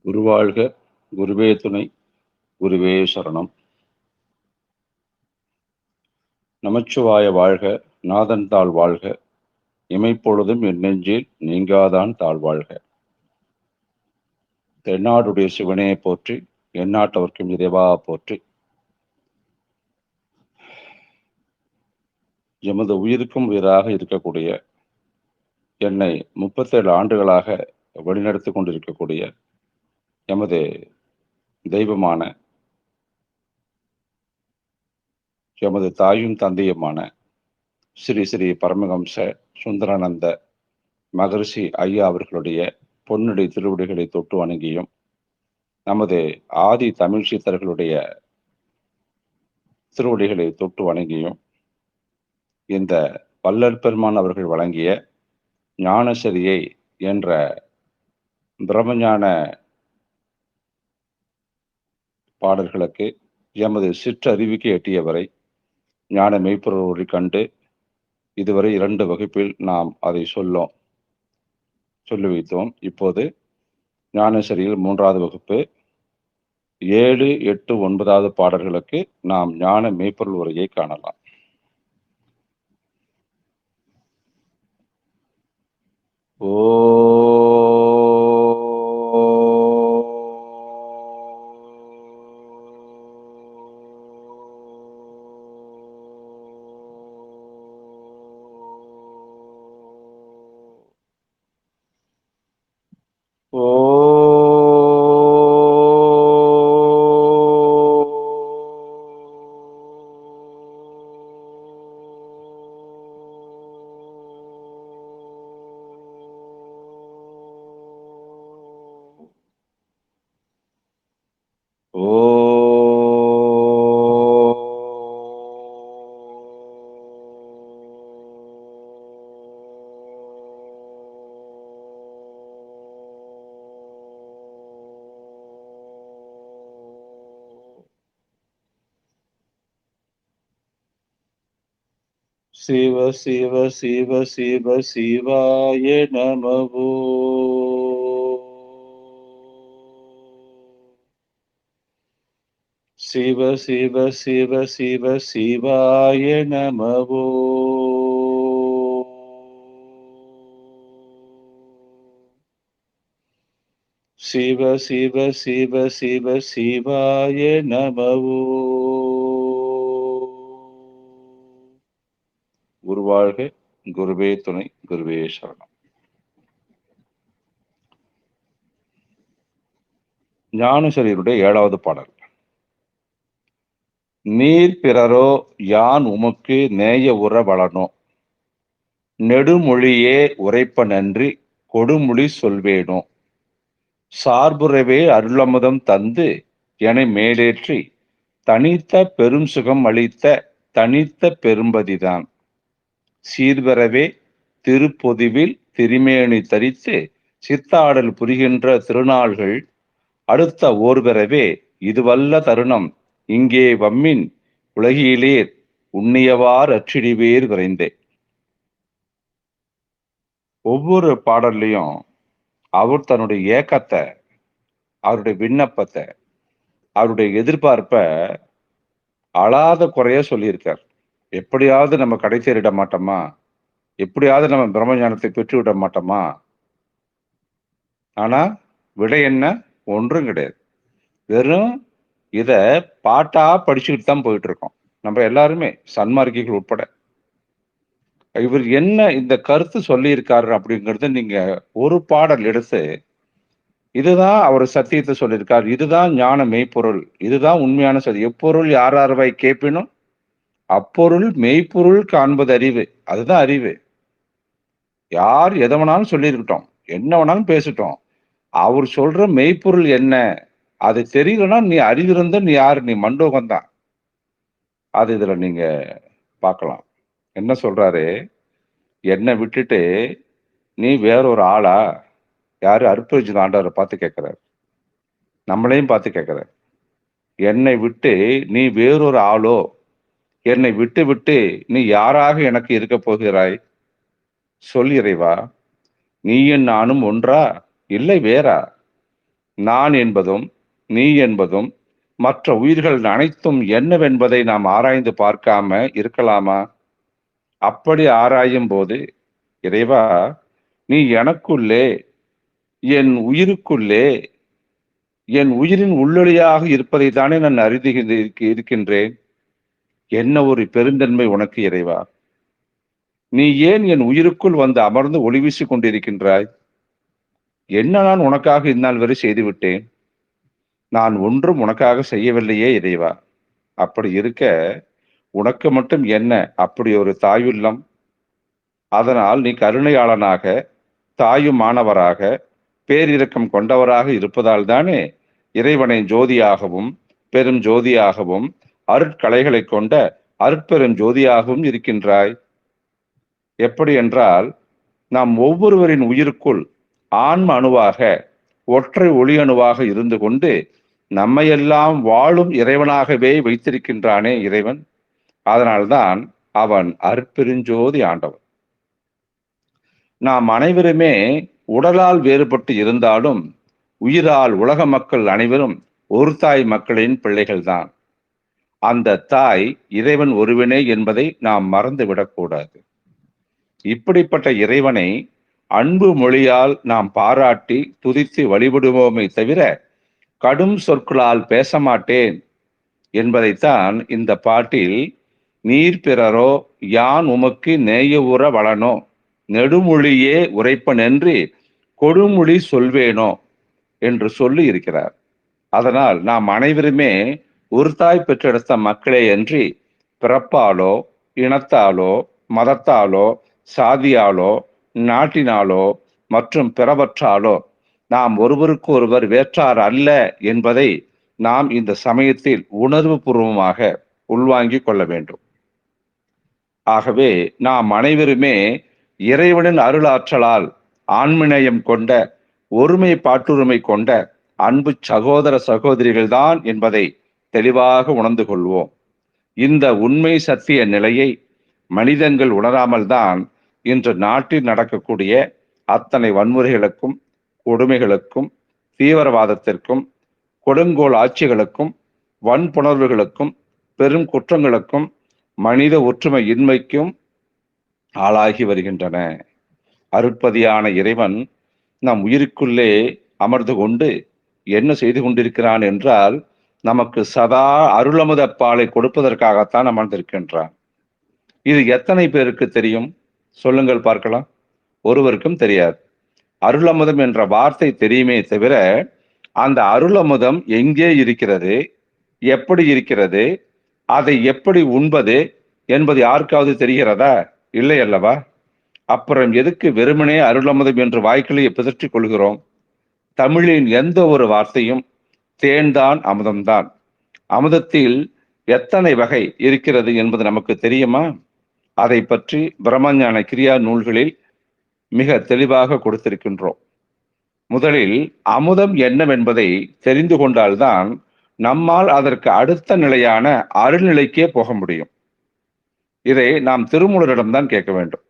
குருவாழ்க, குருவே துணை, குருவே சரணம். நமச்சிவாய வாழ்க, நாதன் தாள் வாழ்க, இமைப்பொழுதும் என் நெஞ்சில் நீங்காதான் தாழ்வாழ்க. தென்னாடுடைய சிவனே போற்றி, எந்நாட்டவர்க்கும் இறைவா போற்றி. எமது உயிருக்கும் உயிராக இருக்கக்கூடிய, என்னை 37 ஆண்டுகளாக வழிநடத்தி கொண்டிருக்கக்கூடிய எமது தெய்வமான, எமது தாயும் தந்தையுமான ஸ்ரீ ஸ்ரீ பரமஹம்ச சுந்தரானந்த மகரிஷி ஐயா அவர்களுடைய பொன்னடி திருவடிகளை தொட்டு வணங்கியும், நமது ஆதி தமிழ் சித்தர்களுடைய திருவடிகளை தொட்டு வணங்கியும், இந்த வள்ளல் பெருமான் அவர்கள் வழங்கிய ஞானசரியை என்ற பிரம்மஞான பாடல்களுக்கு எமது சிற்றறிவுக்கு எட்டியவரை ஞான மெய்ப்பொருளை கண்டு இதுவரை 2 வகுப்பில் நாம் அதை சொல்லி வைத்தோம். இப்போது ஞானசரியில் 3வது வகுப்பு 7, 8, 9வது பாடல்களுக்கு நாம் ஞான மெய்ப்பொருள் உரையை காணலாம். ஓ சிவ சிவ சிவ சிவ சிவாய நமவோ. சிவ சிவ சிவ சிவ சிவாய நமவோ. சிவ சிவ சிவ சிவ சிவாய நமவோ. குருவாழ்க, குருவே துணை, குருவே சரணம். ஞானசரியருடைய 7வது பாடல். நீர் பிறரோ யான் உமக்கு நேய உற வளனோ, நெடுமொழியே உரைப்ப நன்றி கொடுமொழி சொல்வேனோ, சார்புறவே அருளமுதம் தந்து என மேலேற்றி தனித்த பெரும் சுகம் அளித்த தனித்த பெரும்பதிதான், சீர்பெறவே திருப்பொதிவில் திருமேனி தரித்து சித்தாடல் புரிகின்ற திருநாள்கள் அடுத்த ஓர் பெறவே இதுவல்ல தருணம் இங்கே வம்மின் உலகிலேர் உண்ணியவார் அற்றிடிவேர் விரைந்தே. ஒவ்வொரு பாடல்லையும் அவர் தன்னுடைய ஏக்கத்தை, அவருடைய விண்ணப்பத்தை, அவருடைய எதிர்பார்ப்ப அழாத குறைய சொல்லியிருக்கார். எப்படியாவது நம்ம கடை சேரிட மாட்டோமா, எப்படியாவது நம்ம பிரம்மஞானத்தை பெற்றுவிட மாட்டோமா? ஆனா விடை என்ன? ஒன்றும் கிடையாது. வெறும் இத பாட்டா படிச்சுக்கிட்டு தான் போயிட்டு இருக்கோம் நம்ம எல்லாருமே, சன்மார்க்கிகள் உட்பட. இவர் என்ன இந்த கருத்து சொல்லியிருக்காரு அப்படிங்கிறது நீங்க ஒரு பாடல் எடுத்து, இதுதான் அவர் சத்தியத்தை சொல்லியிருக்கார், இதுதான் ஞான மெய்ப்பொருள், இதுதான் உண்மையான சதி. எப்பொருள் யாரார்வாய் கேட்பினும் அப்பொருள் மெய்ப்பொருள் காண்பது அறிவு. அதுதான் அறிவு. யார் எதை வேணாலும் சொல்லியிருக்கட்டும், என்ன வேணாலும் பேசட்டும், அவர் சொல்ற மெய்ப்பொருள் என்ன அது தெரியலன்னா நீ அறிவிருந்த நீ யாரு? நீ மண்டோகம்தான். அது இதுல நீங்க பார்க்கலாம். என்ன சொல்றாரு? என்னை விட்டுட்டு நீ வேற ஒரு ஆளா? யாரு? அற்புதஜித் ஆண்டவரை பார்த்து கேட்கிறார், நம்மளையும் பார்த்து கேட்கிறார். என்னை விட்டு நீ வேறொரு ஆளோ, என்னை விட்டு விட்டு நீ யாராக எனக்கு இருக்கப் போகிறாய்? சொல் இறைவா. நீயும் நானும் ஒன்றா? இல்லை வேறா? நான் என்பதும், நீ என்பதும், மற்ற உயிர்கள் அனைத்தும் என்னவென்பதை நாம் ஆராய்ந்து பார்க்காம இருக்கலாமா? அப்படி ஆராயும் போது, இறைவா, நீ எனக்குள்ளே, என் உயிருக்குள்ளே, என் உயிரின் உள்ளொளியாக இருப்பதை தானே நான் இருக்கின்றேன். என்ன ஒரு பெருந்தன்மை உனக்கு இறைவா! நீ ஏன் என் உயிருக்குள் வந்து அமர்ந்து ஒளி வீசிக் கொண்டிருக்கின்றாய்? என்ன நான் உனக்காக இந்நாள் வரை செய்துவிட்டேன்? நான் ஒன்றும் உனக்காக செய்யவில்லையே இறைவா! அப்படி இருக்க, உனக்கு மட்டும் என்ன அப்படி ஒரு தாயுள்ளம்? அதனால் நீ கருணையாளனாக, தாயுமானவராக, பேரிரக்கம் கொண்டவராக இருப்பதால் தானே இறைவனை ஜோதியாகவும், பெரும் ஜோதியாகவும், அருட்கலைகளைக் கொண்ட அருட்பெரும் ஜோதியாகவும் இருக்கின்றாய். எப்படி என்றால், நாம் ஒவ்வொருவரின் உயிருக்குள் ஆன்ம அணுவாக, ஒற்றை ஒளி அணுவாக இருந்து கொண்டு, நம்மையெல்லாம் வாழும் இறைவனாகவே வைத்திருக்கின்றானே இறைவன். அதனால்தான் அவன் அருட்பெருஞ்சோதி ஆண்டவன். நாம் அனைவருமே உடலால் வேறுபட்டு இருந்தாலும், உயிரால் உலக மக்கள் அனைவரும் ஒரு தாய் மக்களின் பிள்ளைகள்தான். அந்த தாய் இறைவன் ஒருவனே என்பதை நாம் மறந்துவிடக்கூடாது. இப்படிப்பட்ட இறைவனை அன்பு மொழியால் நாம் பாராட்டி துதித்து வழிபடுவோமே தவிர, கடும் சொற்களால் பேச மாட்டேன் என்பதைத்தான் இந்த பாட்டில், நீர் பிறரோ யான் உமக்கு நேயவுற வளனோ நெடுமொழியே உரைப்பனென்று கொடுமொழி சொல்வேனோ என்று சொல்லி இருக்கிறார். அதனால் நாம் அனைவருமே ஒரு தாய் பெற்றெடுத்த மக்களே அன்றி, பிறப்பாலோ, இனத்தாலோ, மதத்தாலோ, சாதியாலோ, நாட்டினாலோ மற்றும் பிறவற்றாலோ நாம் ஒருவருக்கு ஒருவர் வேற்றார் அல்ல என்பதை நாம் இந்த சமயத்தில் உணர்வு பூர்வமாக உள்வாங்கிக் கொள்ள வேண்டும். ஆகவே நாம் அனைவருமே இறைவனின் அருளாற்றலால் ஆண்மநேயம் கொண்ட, ஒருமை பாட்டுரிமை கொண்ட அன்பு சகோதர சகோதரிகள் தான் என்பதை தெளிவாக உணர்ந்து கொள்வோம். இந்த உண்மை சத்திய நிலையை மனிதர்கள் உணராமல் தான் இன்று நாட்டில் நடக்கக்கூடிய அத்தனை வன்முறைகளுக்கும், கொடுமைகளுக்கும், தீவிரவாதத்திற்கும், கொடுங்கோல் ஆட்சிகளுக்கும், வன்புணர்வுகளுக்கும், பெரும் குற்றங்களுக்கும், மனித ஒற்றுமை இன்மைக்கும் ஆளாகி வருகின்றன. அருட்பதியான இறைவன் நம் உயிருக்குள்ளே அமர்ந்து கொண்டு என்ன செய்து கொண்டிருக்கிறான் என்றால், நமக்கு சதா அருளமுத பாலை கொடுப்பதற்காகத்தான் அமர்ந்திருக்கின்றான். இது எத்தனை பேருக்கு தெரியும்? சொல்லுங்கள் பார்க்கலாம். ஒருவருக்கும் தெரியாது. அருளமுதம் என்ற வார்த்தை தெரியுமே தவிர, அந்த அருளமுதம் எங்கே இருக்கிறது, எப்படி இருக்கிறது, அதை எப்படி உண்பது என்பது யாருக்காவது தெரிகிறதா? இல்லை அல்லவா? அப்புறம் எதுக்கு வெறுமனே அருளமுதம் என்று வாய்க்கிலேயே பிதற்றிக் கொள்கிறோம்? தமிழின் எந்த ஒரு வார்த்தையும் தேன்தான், அமுதம்தான். அமுதத்தில் எத்தனை வகை இருக்கிறது என்பது நமக்கு தெரியுமா? அதை பற்றி பிரம்மஞான கிரியா நூல்களில் மிக தெளிவாக கொடுத்திருக்கின்றோம். முதலில் அமுதம் என்னவென்பதை தெரிந்து கொண்டால்தான் நம்மால் அதற்கு அடுத்த நிலையான அருள்நிலைக்கே போக முடியும். இதை நாம் திருமூலரிடம்தான் கேட்க வேண்டும்.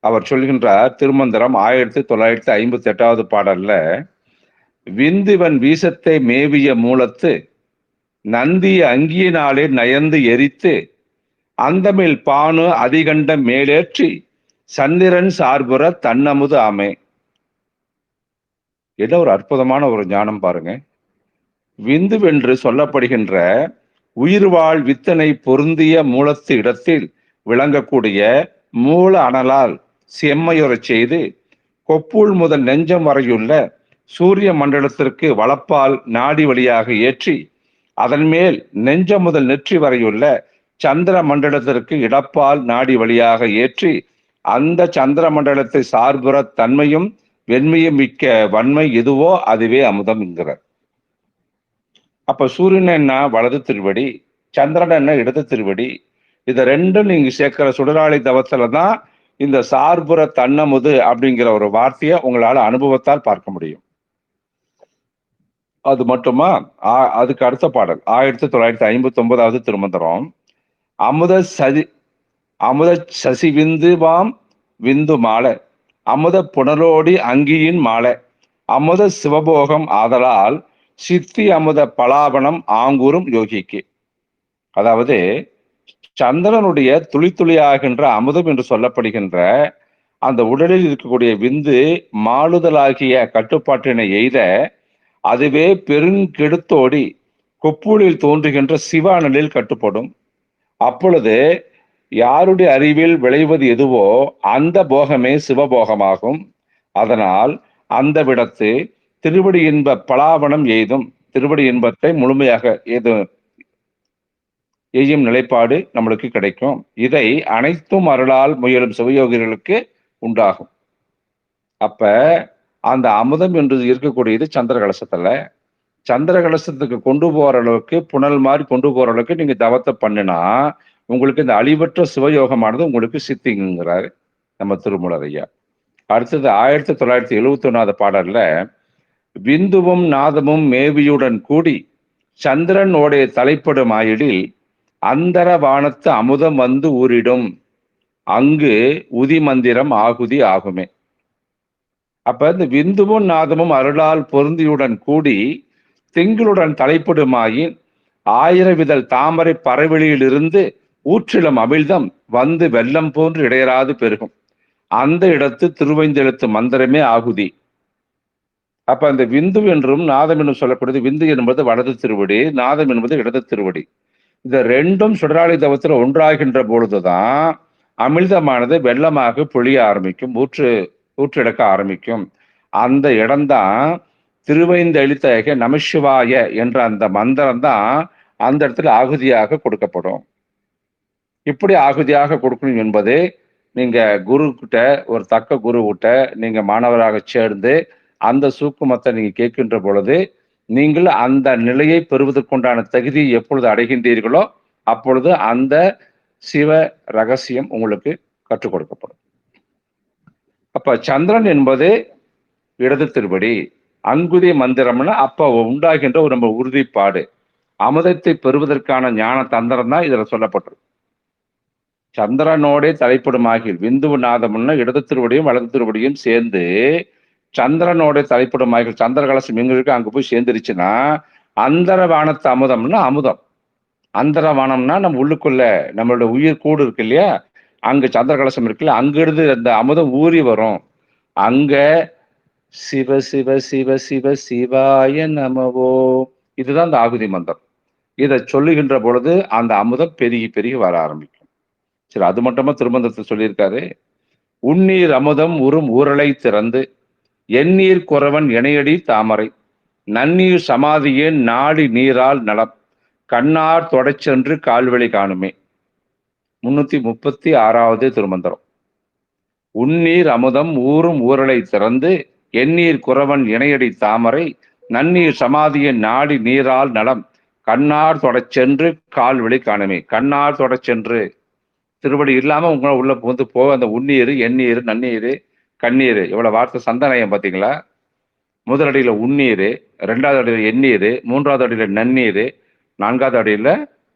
அவர் சொல்கின்றார், திருமந்திரம் 1958 பாடல்ல, விந்துவன் வீசத்தை மேவிய மூலத்து நந்தி அங்கியினாலே நயந்து எரித்து அந்தமில் பானு அதிகண்ட மேலேற்றி சந்திரன் சார்புற தன்னமுது ஆமே. என்ன ஒரு அற்புதமான ஒரு ஞானம் பாருங்க. விந்துவென்று சொல்லப்படுகின்ற உயிர்வாழ் வித்தனை பொருந்திய மூலத்து இடத்தில் விளங்கக்கூடிய மூல அனலால் செம்மையுறச் செய்து கொப்புள் முதல் நெஞ்சம் வரையுள்ள சூரிய மண்டலத்திற்கு வலப்பால் நாடி வழியாக ஏற்றி, அதன் மேல் நெஞ்சம் முதல் நெற்றி வரையுள்ள சந்திர மண்டலத்திற்கு இடப்பால் நாடி வழியாக ஏற்றி, அந்த சந்திர மண்டலத்தை சார்புற தன்மையும் வெண்மையும் மிக்க வன்மை எதுவோ அதுவே அமுதம் என்கிறார். அப்ப சூரியன் என்ன வலது திருவடி, சந்திரன் என்ன இடது திருவடி. இதை ரெண்டும் நீங்க சேர்க்கிற சுடராளி தவத்துலதான் இந்த சார்புற தன்னமுது அப்படிங்கிற ஒரு வார்த்தையை உங்களால அனுபவத்தால் பார்க்க முடியும். அது மட்டுமா? அதுக்கு அடுத்த பாடல் 1959வது திருமந்திரம். அமுத சதி அமுத சசி விந்துவாம் விந்து மால அமுத புனலோடி அங்கியின் மால அமுத சிவபோகம் ஆதலால் சித்தி அமுத பலாபனம் ஆங்கூரும் யோகிக்கு. அதாவது சந்திரனுடைய துளி துளியாகின்ற அமுதம் என்று சொல்லப்படுகின்ற அந்த உடலில் இருக்கக்கூடிய விந்து மாளுதலாகிய கட்டுப்பாட்டினை எய்த அதுவே பெருங்கெடுத்தோடி கொப்புளில் தோன்றுகின்ற சிவானலில் கட்டுப்படும். அப்பொழுது யாருடைய அறிவில் விளைவது எதுவோ அந்த போகமே சிவபோகமாகும். அதனால் அந்த விடத்து திருவடி இன்ப பலாவனம் எய்தும், திருவடி இன்பத்தை முழுமையாக எய்யும் நிலைப்பாடு நம்மளுக்கு கிடைக்கும். இதை அனைத்தும் அருளால் முயலும் சிவயோகிகளுக்கு உண்டாகும். அப்ப அந்த அமுதம் என்று இருக்கக்கூடியது சந்திர கலசத்துல. சந்திர கலசத்துக்கு கொண்டு போற அளவுக்கு, புனல் மாதிரி கொண்டு போற அளவுக்கு நீங்க தவத்தை பண்ணினா உங்களுக்கு இந்த அழிவற்ற சிவயோகமானது உங்களுக்கு சித்திங்கிறாரு நம்ம திருமூலர் ஐயா. அடுத்தது 1971வது பாடல்ல விந்துவும் நாதமும் மேவியுடன் கூடி சந்திரனோடைய தலைப்படும் ஆயிடில் அந்தர வானத்து அமுதம் வந்து ஊரிடும் அங்கு உதி மந்திரம் ஆகுதி ஆகுமே. அப்ப இந்த விந்துவும் நாதமும் அருளால் பொருந்தியுடன் கூடி திங்களுடன் தலைப்படுமாயின் ஆயிரவிதழ் தாமரை பறவெளியிலிருந்து ஊற்றிலும் அமிழ்தம் வந்து வெள்ளம் போன்று இடையராது பெருகும். அந்த இடத்து திருவைந்தெழுத்து மந்திரமே ஆகுதி. அப்ப அந்த விந்து என்றும் நாதம் என்றும் சொல்லக்கூடியது, விந்து என்பது வலது திருவடி, நாதம் என்பது இடது திருவடி. இந்த ரெண்டும் சுடராளி தவத்தில் ஒன்றாகின்ற பொழுதுதான் அமிழ்தமானது வெள்ளமாக பொழிய ஆரம்பிக்கும், ஊற்றெடுக்க ஆரம்பிக்கும். அந்த இடம்தான் திருவைந்தெழுத்தாக நமசிவாய என்ற அந்த மந்திரம் தான் அந்த இடத்துல ஆகுதியாக கொடுக்கப்படும். இப்படி ஆகுதியாக கொடுக்கணும் என்பது நீங்க குரு கிட்ட, ஒரு தக்க குரு கிட்ட நீங்க மாணவராக சேர்ந்து அந்த சூக்குமத்தை நீங்க கேட்கின்ற பொழுது நீங்கள் அந்த நிலையை பெறுவதற்குண்டான தகுதியை எப்பொழுது அடைகின்றீர்களோ அப்பொழுது அந்த சிவ ரகசியம் உங்களுக்கு கற்றுக் கொடுக்கப்படும். அப்ப சந்திரன் என்பது இடது திருவடி, அங்குதி மந்திரம்னா அப்ப உண்டாகின்ற ஒரு நம்ம உறுதிப்பாடு, அமுதத்தை பெறுவதற்கான ஞான தந்திரம் தான் இதுல சொல்லப்பட்டிருக்கு. சந்திரனோட தலைப்படுமாகில் விந்து நாதம்னா இடது திருவடியும் வலது திருவடியும் சேர்ந்து சந்திரனோட தலைப்படுமாகில் சந்திர கலசம் எங்க இருக்கு அங்க போய் சேர்ந்துருச்சுன்னா அந்தர வானத்து அமுதம்னா அமுதம். அந்தர வானம்னா நம்ம உள்ளுக்குள்ள நம்மளோட உயிர் கூடு இருக்கு இல்லையா, அங்க சந்திர கலசம் இருக்குல்ல, அங்கிருந்து அந்த அமுதம் ஊறி வரும். அங்க சிவ சிவ சிவ சிவ சிவாய நமவோ, இதுதான் அந்த ஆகுதி மந்திரம். இதை சொல்லுகின்ற பொழுது அந்த அமுதம் பெருகி பெருகி வர ஆரம்பிக்கும். சரி, அது மட்டுமா திருமந்திரத்தை சொல்லியிருக்காரு. உன்னீர் அமுதம் உறும் ஊரலை திறந்து எண்ணீர் குறவன் இணையடி தாமரை நன்னீர் சமாதியே நாடி நீரால் நலம் கண்ணார் தொடச்சென்று கால்வழி காணுமே. 336வது திருமந்திரம். உன்னீர் அமுதம் ஊறும் ஊரலை திறந்து எண்ணீர் குறவன் இணையடி தாமரை நன்னீர் சமாதியை நாடி நீரால் நலம் கண்ணார் தொடச்சென்று கால்வழி காணுமே. கண்ணார் தொடச்சென்று திருவடி இல்லாம உங்களை உள்ள வந்து போக அந்த உன்னீர், எண்ணீர், நன்னீர், கண்ணீர், இவ்வளவு வார்த்தை சந்தனயம் பார்த்தீங்களா? முதல் அடியில உன்னீர், 2வது அடியில எண்ணீர், 3வது அடியில நன்னீர், 4வது அடியில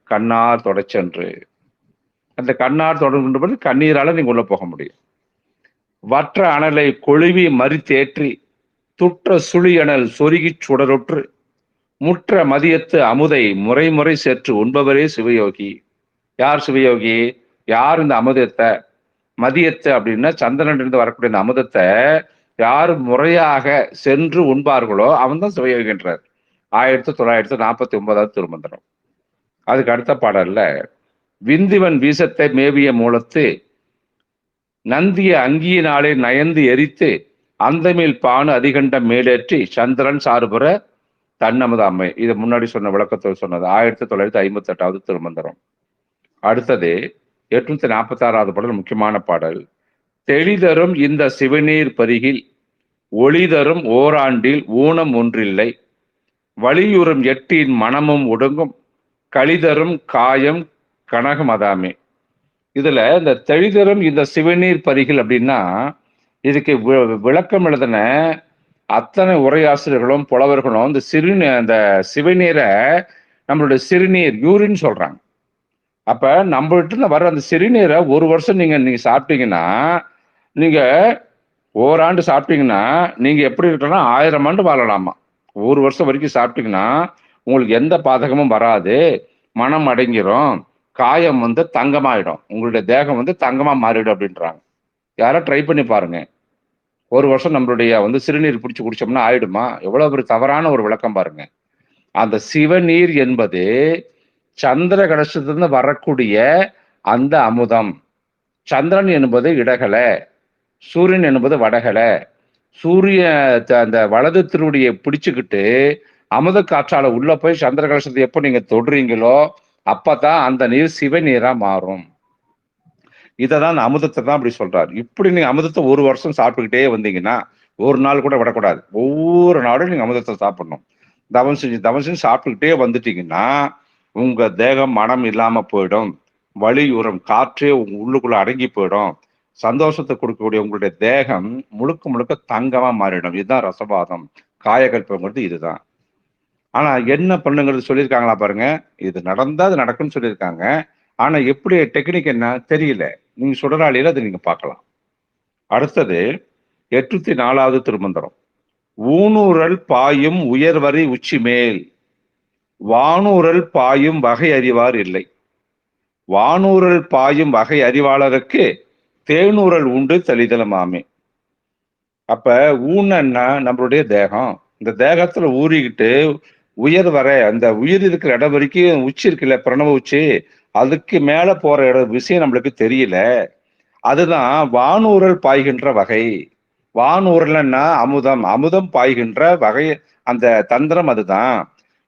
கண்ணார் தொடச்சென்று. அந்த கண்ணார் தொடர்பு கண்ணீரால நீங்க உள்ள போக முடியும். வற்ற அனலை கொழுவி மறித்தேற்றி துற்ற சுழி அனல் சொருகி சுடருற்று முற்ற மதியத்து அமுதை முறை முறை சேற்று உண்பவரே சிவயோகி. யார் சிவயோகி? யார் இந்த அமுதத்தை, மதியத்தை அப்படின்னா சந்திரனிலிருந்து வரக்கூடிய இந்த அமுதத்தை யார் முறையாக சென்று உண்பார்களோ அவன் தான் சிவயோகின்றார். 1949வது திருமந்திரம். அதுக்கு அடுத்த பாடல்ல விந்துவன் வீசத்தை மேவிய மூலத்து நந்திய அங்கியினாலே நயந்து எரித்து அந்தமேல் பானு அதிகண்டம் மேலேற்றி சந்திரன் சார்புற தன்னமது அம்மை. இது முன்னாடி சொன்ன விளக்கத்தில் சொன்னது 1958வது திருமந்திரம். அடுத்தது 846வது பாடல், முக்கியமான பாடல். தெளிதரும் இந்த சிவநீர் பருகில் ஒளிதரும் ஓராண்டில் ஊனம் ஒன்றில்லை வலியுறும் எட்டின் மனமும் ஒடுங்கும் களிதரும் காயம் கனகம் அதாமே. இதுல இந்த தெளிதரும் இந்த சிவநீர் பருகில் அப்படின்னா இதுக்கு விளக்கம் எழுதின அத்தனை உரையாசிரியர்களும் புலவர்களும் அந்த சிவநீரை நம்மளுடைய சிறுநீர் யூரின் சொல்றாங்க. அப்ப நம்மகிட்ட இருந்து வர்ற அந்த சிறுநீரை ஒரு வருஷம் நீங்க சாப்பிட்டீங்கன்னா, நீங்க ஓராண்டு சாப்பிட்டீங்கன்னா, நீங்க எப்படி இருக்கணும்னா 1000 ஆண்டு வாழலாமா. ஒரு வருஷம் வரைக்கும் சாப்பிட்டீங்கன்னா, உங்களுக்கு எந்த பாதகமும் வராது. மனம் அடங்கிரும். காயம் தங்கமாயிடும். உங்களுடைய தேகம் தங்கமா மாறிடும் அப்படின்றாங்க. யாரோ ட்ரை பண்ணி பாருங்க. ஒரு வருஷம் நம்மளுடைய சிறுநீர் பிடிச்சு குடிச்சோம்னா ஆயிடுமா? எவ்வளவு ஒரு தவறான ஒரு விளக்கம் பாருங்க. அந்த சிவநீர் என்பது சந்திர கலசத்திலிருந்து வரக்கூடிய அந்த அமுதம். சந்திரன் என்பது இடகலை, சூரியன் என்பது வடகலை. சூரிய அந்த வலது திருவடியை பிடிச்சுக்கிட்டு அமுத காற்றால உள்ள போய் சந்திர கலசத்தை எப்போ நீங்க தொடுறீங்களோ அப்பதான் அந்த நீர் சிவநீரா மாறும். இததான் அந்த அமுதத்தை தான் அப்படி சொல்றாரு. இப்படி நீங்க அமுதத்தை ஒரு வருஷம் சாப்பிட்டுக்கிட்டே வந்தீங்கன்னா, ஒரு நாள் கூட விடக்கூடாது. ஒவ்வொரு நாளும் நீங்க அமுதத்தை சாப்பிடணும். தவம் செஞ்சு சாப்பிட்டுக்கிட்டே வந்துட்டீங்கன்னா, உங்க தேகம் மனம் இல்லாம போயிடும். வலியுறும் காற்றே உங்க உள்ளுக்குள்ள அடங்கி போயிடும். சந்தோஷத்தை கொடுக்கக்கூடிய உங்களுடைய தேகம் முழுக்க முழுக்க தங்கமா மாறிடும். இதுதான் ரசவாதம். காயகல்பங்கிறது இதுதான். ஆனா என்ன பண்ணுங்கிறது சொல்லியிருக்காங்களா பாருங்க. இது நடந்தா அது நடக்கும்னு சொல்லியிருக்காங்க. ஆனா எப்படி டெக்னிக் என்ன தெரியல. நீங்க சுடராளியில அதை நீங்க பார்க்கலாம். அடுத்தது 804வது திருமந்திரம். ஊனூரல் பாயும் உயர்வரை உச்சி மேல் வானூரல் பாயும் வகை அறிவார் இல்லை. வானூரல் பாயும் வகை அறிவாளருக்கு தேனூரல் உண்டு தெளிதலமாமே. அப்ப ஊன்னா நம்மளுடைய தேகம். இந்த தேகத்துல ஊறிக்கிட்டு உயர் வர அந்த உயிர் இருக்கிற இடம் வரைக்கும் உச்சி இருக்குல்ல, பிரணவ உச்சி, அதுக்கு மேல போற விஷயம் நம்மளுக்கு தெரியல. அதுதான் வானூரல் பாய்கின்ற வகை. வானூரல்னா அமுதம், அமுதம் பாய்கின்ற வகை. அந்த தந்திரம் அதுதான்.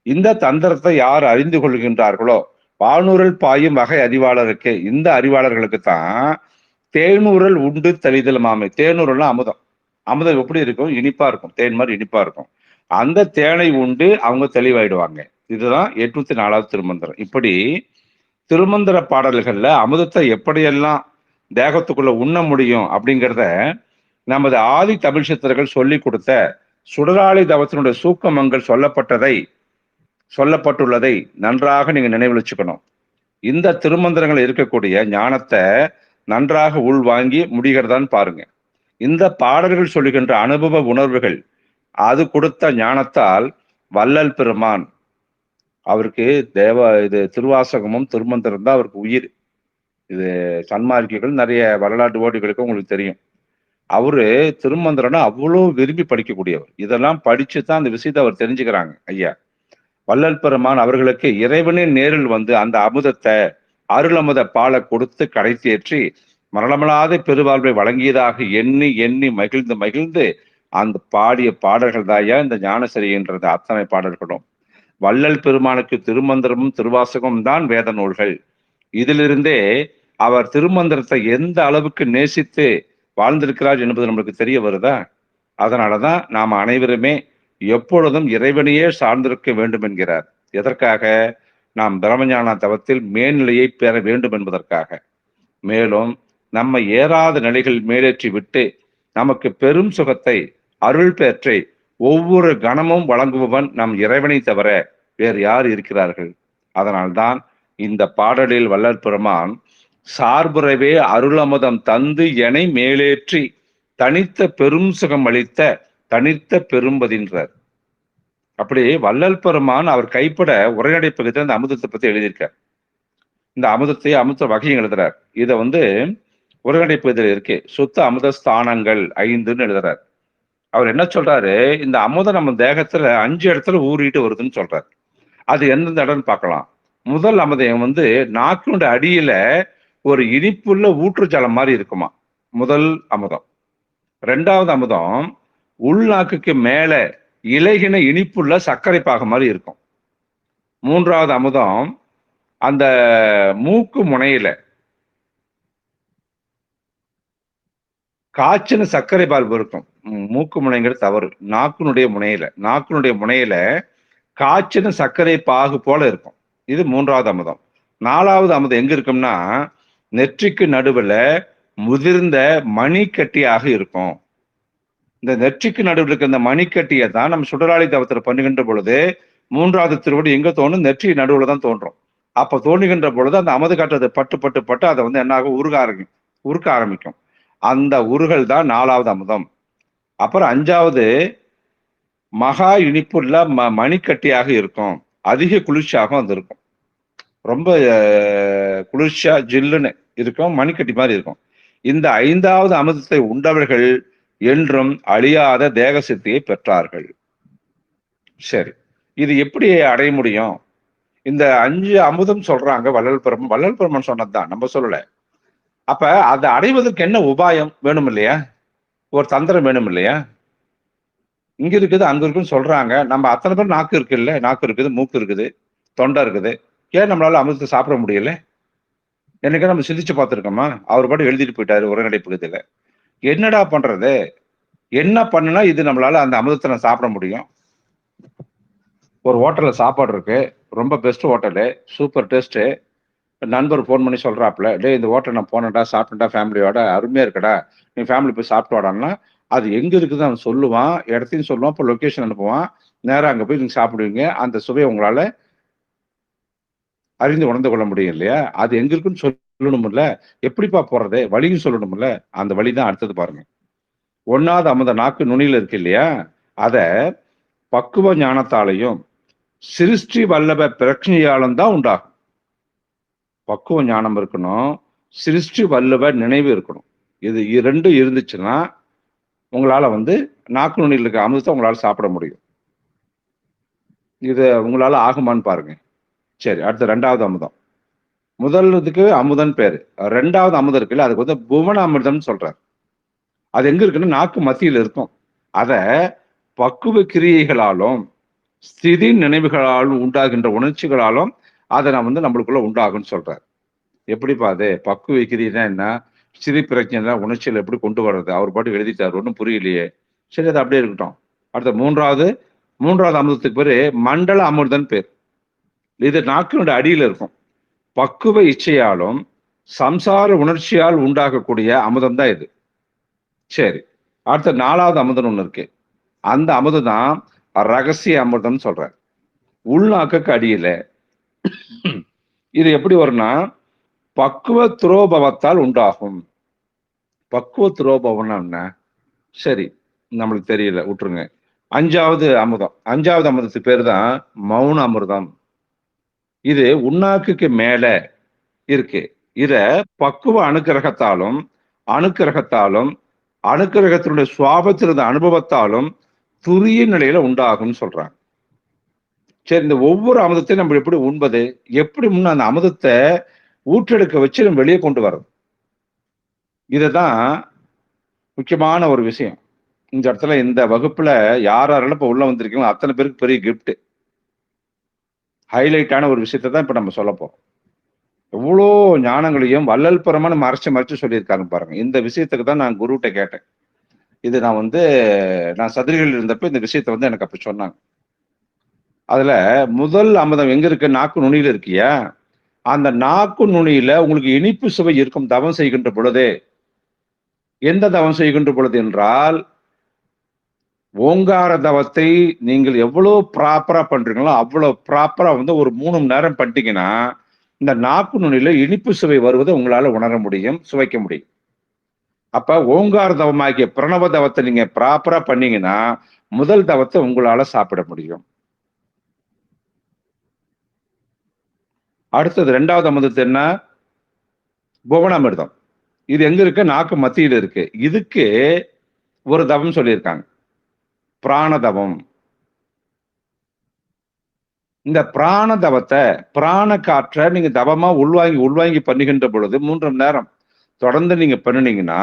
இந்த தந்திரத்தை யார் அறிந்து கொள்கின்றார்களோ, வானூரல் பாயும் வகை அறிவாளருக்கு, இந்த அறிவாளர்களுக்கு தான் தேனூரல் உண்டு தெளிதல் மாமை. தேனூரல்னா அமுதம். அமுதம் எப்படி இருக்கும்? இனிப்பா இருக்கும். தேன் மாதிரி இனிப்பா இருக்கும். அந்த தேனை உண்டு அவங்க தெளிவாயிடுவாங்க. இதுதான் 804வது திருமந்திரம். இப்படி திருமந்திர பாடல்கள்ல அமுதத்தை எப்படியெல்லாம் தேகத்துக்குள்ள உண்ண முடியும் அப்படிங்கிறத நமது ஆதி தமிழ் சித்தர்கள் சொல்லி கொடுத்த சுடராளி தவத்தினுடைய சூக்கமங்கள் சொல்லப்பட்டுள்ளதை நன்றாக நீங்க நினைவில் வச்சுக்கணும். இந்த திருமந்திரங்கள் இருக்கக்கூடிய ஞானத்தை நன்றாக உள்வாங்கி முடிகிறதான்னு பாருங்க. இந்த பாடல்கள் சொல்லுகின்ற அனுபவ உணர்வுகள் அது கொடுத்த ஞானத்தால் வள்ளல் பெருமான் அவருக்கு இது திருவாசகமும் திருமந்திரம் தான் அவருக்கு உயிர். இது சன்மார்க்கிகள் நிறைய வரலாற்று ஓட்டுகளுக்கு உங்களுக்கு தெரியும். அவரு திருமந்திரம்னா அவ்வளோ விரும்பி படிக்கக்கூடியவர். இதெல்லாம் படிச்சு தான் அந்த விஷயத்தை அவர் தெரிஞ்சுக்கிறாங்க. ஐயா வள்ளல் பெருமான் அவர்களுக்கு இறைவனே நேரில் அந்த அமுதத்தை அருளமுத பாலை கொடுத்து கடை தேற்றி மரணமில்லாத பெருவாழ்வை வழங்கியதாக எண்ணி எண்ணி மகிழ்ந்து மகிழ்ந்து அந்த பாடிய பாடல்கள் தாயா இந்த ஞானசரின்றது. அத்தனை பாடல்களும் வள்ளல் பெருமானுக்கு திருமந்திரமும் திருவாசகமும் தான் வேத நூல்கள். இதிலிருந்தே அவர் திருமந்திரத்தை எந்த அளவுக்கு நேசித்து வாழ்ந்திருக்கிறார் என்பது நம்மளுக்கு தெரிய வருதா? அதனாலதான் நாம் அனைவருமே எப்பொழுதும் இறைவனையே சார்ந்திருக்க வேண்டும் என்கிறார். எதற்காக? நாம் பிரம்மஞான தவத்தில் மேல்நிலையை பெற வேண்டும் என்பதற்காக. மேலும் நம்மை ஏறாத நிலைகள் மேலேற்றி விட்டு நமக்கு பெரும் சுகத்தை அருள் பெற்றை ஒவ்வொரு கணமும் வழங்குபவன் நம் இறைவனை தவிர வேறு யார் இருக்கிறார்கள்? அதனால்தான் இந்த பாடலில் வள்ளல் பெருமான் சார்புறவே அருளமுதம் தந்து எனை மேலேற்றி தனித்த பெரும் சுகம் அளித்த தனித்த பெரும்பதின்றார். அப்படி வள்ளல் பெருமான் அவர் கைப்பட உரைநடை பகுதியில் அந்த அமுதத்தை பத்தி எழுதியிருக்கார். இந்த அமுத வகையும் எழுதுறார். இதை உரைநடை பகுதியில் இருக்கு. சுத்த அமுத ஸ்தானங்கள் 5ன்னு எழுதுறார். அவர் என்ன சொல்றாரு? இந்த அமுதம் நம்ம தேகத்துல 5 இடத்துல ஊறிட்டு வருதுன்னு சொல்றாரு. அது எந்தெந்த இடம்னு பார்க்கலாம். முதல் அமுதம் நாக்கினுடைய அடியில ஒரு இனிப்புள்ள ஊற்றுஜலம் மாதிரி இருக்குமா, முதல் அமுதம். 2வது அமுதம் உள்நாக்குக்கு மேல இலகின இனிப்புள்ள சர்க்கரை பாகம் மாதிரி இருக்கும். 3வது அமுதம் அந்த மூக்கு முனையில காய்ச்சின சர்க்கரை பால்பு இருக்கும். மூக்கு முனைங்கிறது தவறு. நாக்குனுடைய முனையில காய்ச்சின சர்க்கரை பாகு போல இருக்கும். இது 3வது அமுதம். 4வது அமுதம் எங்க இருக்கும்னா நெற்றிக்கு நடுவுல முதிர்ந்த மணி கட்டியாக இருக்கும். இந்த நெற்றிக்கு நடுவில் இருக்க இந்த மணிக்கட்டியை தான் நம்ம சுடராளி தவத்தில் பண்ணுகின்ற பொழுது 3வது திருவடி எங்க தோணும்? நெற்றி நடுவுல தான் தோன்றும். அப்ப தோணுகின்ற பொழுது அந்த அமது காற்று பட்டு பட்டு பட்டு அதை வந்து என்னாகும்? உருக்க ஆரம்பிக்கும். அந்த உருகல் தான் 4வது அமுதம். அப்புறம் 5வது மகா இனிப்புள்ள மணிக்கட்டியாக இருக்கும். அதிக குளிர்ச்சியாகவும் அது இருக்கும். ரொம்ப குளிர்ச்சியா ஜில்லுன்னு இருக்கும், மணிக்கட்டி மாதிரி இருக்கும். இந்த 5வது அமுதத்தை உண்டவர்கள் என்றும் அழியாத தேக சித்தியை பெற்றார்கள். சரி, இது எப்படி அடைய முடியும்? இந்த 5 அமுதம் சொல்றாங்க வள்ளல் பெருமன் சொன்னதுதான், நம்ம சொல்லல. அப்ப அதை அடைவதற்கு என்ன உபாயம் வேணும் இல்லையா? ஒரு தந்திரம் வேணும் இல்லையா? இங்க இருக்குது அங்க இருக்குன்னு சொல்றாங்க. நம்ம அத்தனை பேர் நாக்கு இருக்குல்ல, நாக்கு இருக்குது, மூக்கு இருக்குது, தொண்டை இருக்குது. ஏன் நம்மளால அமிர்தத்தை சாப்பிட முடியல? என்னைக்கா நம்ம சிந்திச்சு பார்த்துருக்கோமா? அவர் பாட்டு எழுதிட்டு போயிட்டாரு உரைநடை பகுதியில. என்னடா பண்றது? என்ன பண்ணுனா இது நம்மளால அந்த அமிர்தத்தை நான் சாப்பிட முடியும்? ஒரு ஹோட்டல்ல சாப்பாடு இருக்கு, ரொம்ப பெஸ்ட் ஹோட்டலு, சூப்பர் டேஸ்ட்டு. நண்பர் ஃபோன் பண்ணி சொல்றாப்புல, டேய் இந்த ஹோட்டல் நான் போனேன்டா, சாப்பிட்டேன்டா ஃபேமிலியோட, அருமையா இருக்குடா, நீ ஃபேமிலி போய் சாப்பிட்டு வாடான்னா, அது எங்க இருக்குதுன்னு அவன் சொல்லுவான், இடத்தையும் சொல்லுவான், இப்போ லொக்கேஷன் அனுப்புவான். நேரா அங்க போய் நீங்க சாப்பிடுவீங்க. அந்த சுவையை உங்களால அறிந்து உணர்ந்து கொள்ள முடியும் இல்லையா? அது எங்க இருக்குன்னு சொல்லணும்ல. எப்படிப்பா போறது? வழியும் சொல்லணும்ல. அந்த வழி தான் அடுத்தது பாருங்க. 1வது அமுத நாக்கு நுனியில இருக்கு இல்லையா? அத பக்குவ ஞானத்தாலையும் சிருஷ்டி வல்லப பிரக்ஞையாலும் தான் உண்டாகும். பக்குவ ஞானம் இருக்கணும், சிருஷ்டி வல்லப நினைவு இருக்கணும். இது 2 இருந்துச்சுன்னா உங்களால வந்து நாக்கு நுனியில் இருக்க அமுதத்தை உங்களால சாப்பிட முடியும். இது உங்களால ஆகுமான்னு பாருங்க. சரி, அடுத்து 2வது அமுதம். முதல்துக்கு அமுதன் பேரு. 2வது அமுதம் இருக்குல்ல, அதுக்கு வந்து புவன அமிர்தம்னு சொல்றாரு. அது எங்க இருக்குன்னா நாக்கு மத்தியில இருக்கும். அத பக்குவ கிரியைகளாலும் ஸ்திதி நினைவுகளாலும் உண்டாகின்ற உணர்ச்சிகளாலும் அதை நான் வந்து நம்மளுக்குள்ள உண்டாகும்னு சொல்றாரு. எப்படிப்பா அது? பக்குவ கிரியைனா என்ன? ஸ்திதி பிரஜை உணர்ச்சியில் எப்படி கொண்டு வர்றது? அவர் பாட்டு எழுதிட்டாரு, ஒன்றும் புரியலையே. சரி, அது அப்படியே இருக்கட்டும். அடுத்த 3வது அமிர்தத்துக்கு பேரு மண்டல அமிர்தன் பேர். இது நாக்கினுடைய அடியில இருக்கும். பக்குவ இச்சையாலும் சம்சார உணர்ச்சியால் உண்டாகக்கூடிய அமுதம் தான் இது. சரி, அடுத்த 4வது அமுதம் ஒண்ணு இருக்கு. அந்த அமுதம் தான் ரகசிய அமிர்தம் சொல்றாரு. உள்நாக்குக்கு அடியில. இது எப்படி வரும்னா பக்குவ துரோபவத்தால் உண்டாகும். பக்குவ துரோபவம்னா என்ன? சரி, நம்மளுக்கு தெரியல, விட்டுருங்க. 5வது அமுதம். 5வது அமுதத்துக்கு பேரு தான் மௌன அமிர்தம். இது உண்ணாக்குக்கு மேல இருக்கு. இத பக்குவ அணுக்கிரகத்தாலும் அணுக்கிரகத்தினுடைய சுவாபத்திலிருந்த அனுபவத்தாலும் துரிய நிலையில உண்டாகும்னு சொல்றாங்க. சரி, இந்த ஒவ்வொரு அமுதத்தையும் நம்ம எப்படி உண்பது? எப்படி அந்த அமுதத்தை ஊற்றெடுக்க வச்சு நம்ம வெளியே கொண்டு வர்றது? இதுதான் முக்கியமான ஒரு விஷயம். இந்த இடத்துல இந்த வகுப்புல யாரெல்லாம் இப்ப உள்ள வந்திருக்கீங்களோ அத்தனை பேருக்கு பெரிய கிஃப்ட். ஹைலைட்டான ஒரு விஷயத்தை தான் இப்ப நம்ம சொல்ல போறோம். எவ்வளோ ஞானங்களையும் வள்ளல் பெருமான் மறைச்சு சொல்லியிருக்காங்க பாருங்க. இந்த விஷயத்துக்கு தான் நான் குருகிட்ட கேட்டேன். இது நான் சதுரிகள் இருந்தப்ப இந்த விஷயத்த வந்து எனக்கு அப்படி சொன்னாங்க. அதுல முதல் அமுதம் எங்க இருக்கு? நாக்கு நுனியில இருக்கியா? அந்த நாக்கு நுனியில உங்களுக்கு இனிப்பு சுவை இருக்கும் தவம் செய்கின்ற பொழுது. எந்த தவம் செய்கின்ற பொழுது என்றால், ஓங்கார தவத்தை நீங்கள் எவ்வளவு ப்ராப்பரா பண்றீங்களோ அவ்வளவு ப்ராப்பரா வந்து ஒரு 3 மணி நேரம் பண்ணிட்டீங்கன்னா இந்த நாக்கு நுனியில இனிப்பு சுவை வருவதை உங்களால உணர முடியும், சுவைக்க முடியும். அப்ப ஓங்கார தவமாகிய பிரணவ தவத்தை நீங்க ப்ராப்பரா பண்ணீங்கன்னா முதல் தவத்தை உங்களால சாப்பிட முடியும். அடுத்தது 2வது அமிர்தம் என்ன? புவனாமிர்தம். இது எங்க இருக்கு? நாக்கு மத்தியில இருக்கு. இதுக்கு ஒரு தவம் சொல்லியிருக்காங்க, பிராணதவம். இந்த பிராண தவத்தை, பிராண காற்றை நீங்க தவமா உள்வாங்கி பண்ணுகின்ற பொழுது 3 மணி நேரம் தொடர்ந்து நீங்க பண்ணினீங்கன்னா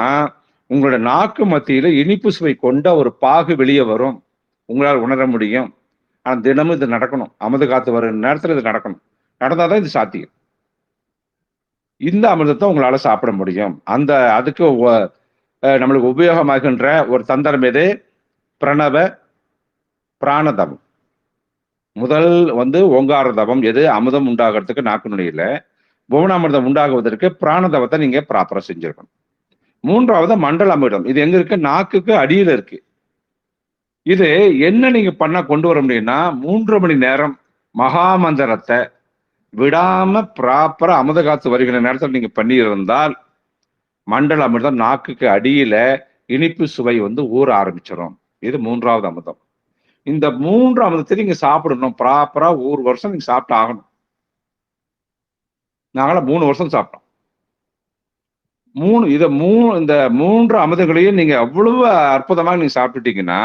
உங்களோட நாக்கு மத்தியில இனிப்பு சுவை கொண்ட ஒரு பாகு வெளியே வரும், உங்களால் உணர முடியும். ஆனா தினமும் இது நடக்கணும். அமுத காத்து வர நேரத்துல இது நடக்கணும். நடந்தாதான் இது சாத்தியம். இந்த அமிர்தத்தை உங்களால சாப்பிட முடியும். அதுக்கு நம்மளுக்கு உபயோகமாகின்ற ஒரு தந்திரம் எது? பிராணதவம். முதல் வந்து ஓங்கார தவம். எது? அமுதம் உண்டாகிறதுக்கு நாக்கு நுனியில. புவனாமிர்தம் உண்டாகுவதற்கு பிராணதவத்தை நீங்க ப்ராப்பரா செஞ்சிருக்கணும். 3வது மண்டல அமிர்தம். இது எங்க இருக்கு? நாக்குக்கு அடியில இருக்கு. இது என்ன நீங்க பண்ண கொண்டு வர முடியும்னா 3 மணி நேரம் மகாமந்திரத்தை விடாம ப்ராப்பரா அமுத காத்து வருகிற நேரத்தில் நீங்க பண்ணியிருந்தால் மண்டல அமிர்தம் நாக்குக்கு அடியில இனிப்பு சுவை வந்து ஊற ஆரம்பிச்சிடும். இது 3வது அமுதம். இந்த 3 அமுதத்தை நீங்க சாப்பிடணும். ப்ராப்பரா 1 வருஷம் நீங்க சாப்பிட்டு ஆகணும். நாங்களாம் 3 வருஷம் சாப்பிட்டோம். இந்த 3 அமுதங்களையும் நீங்க அவ்வளவு அற்புதமாக நீங்க சாப்பிட்டுட்டீங்கன்னா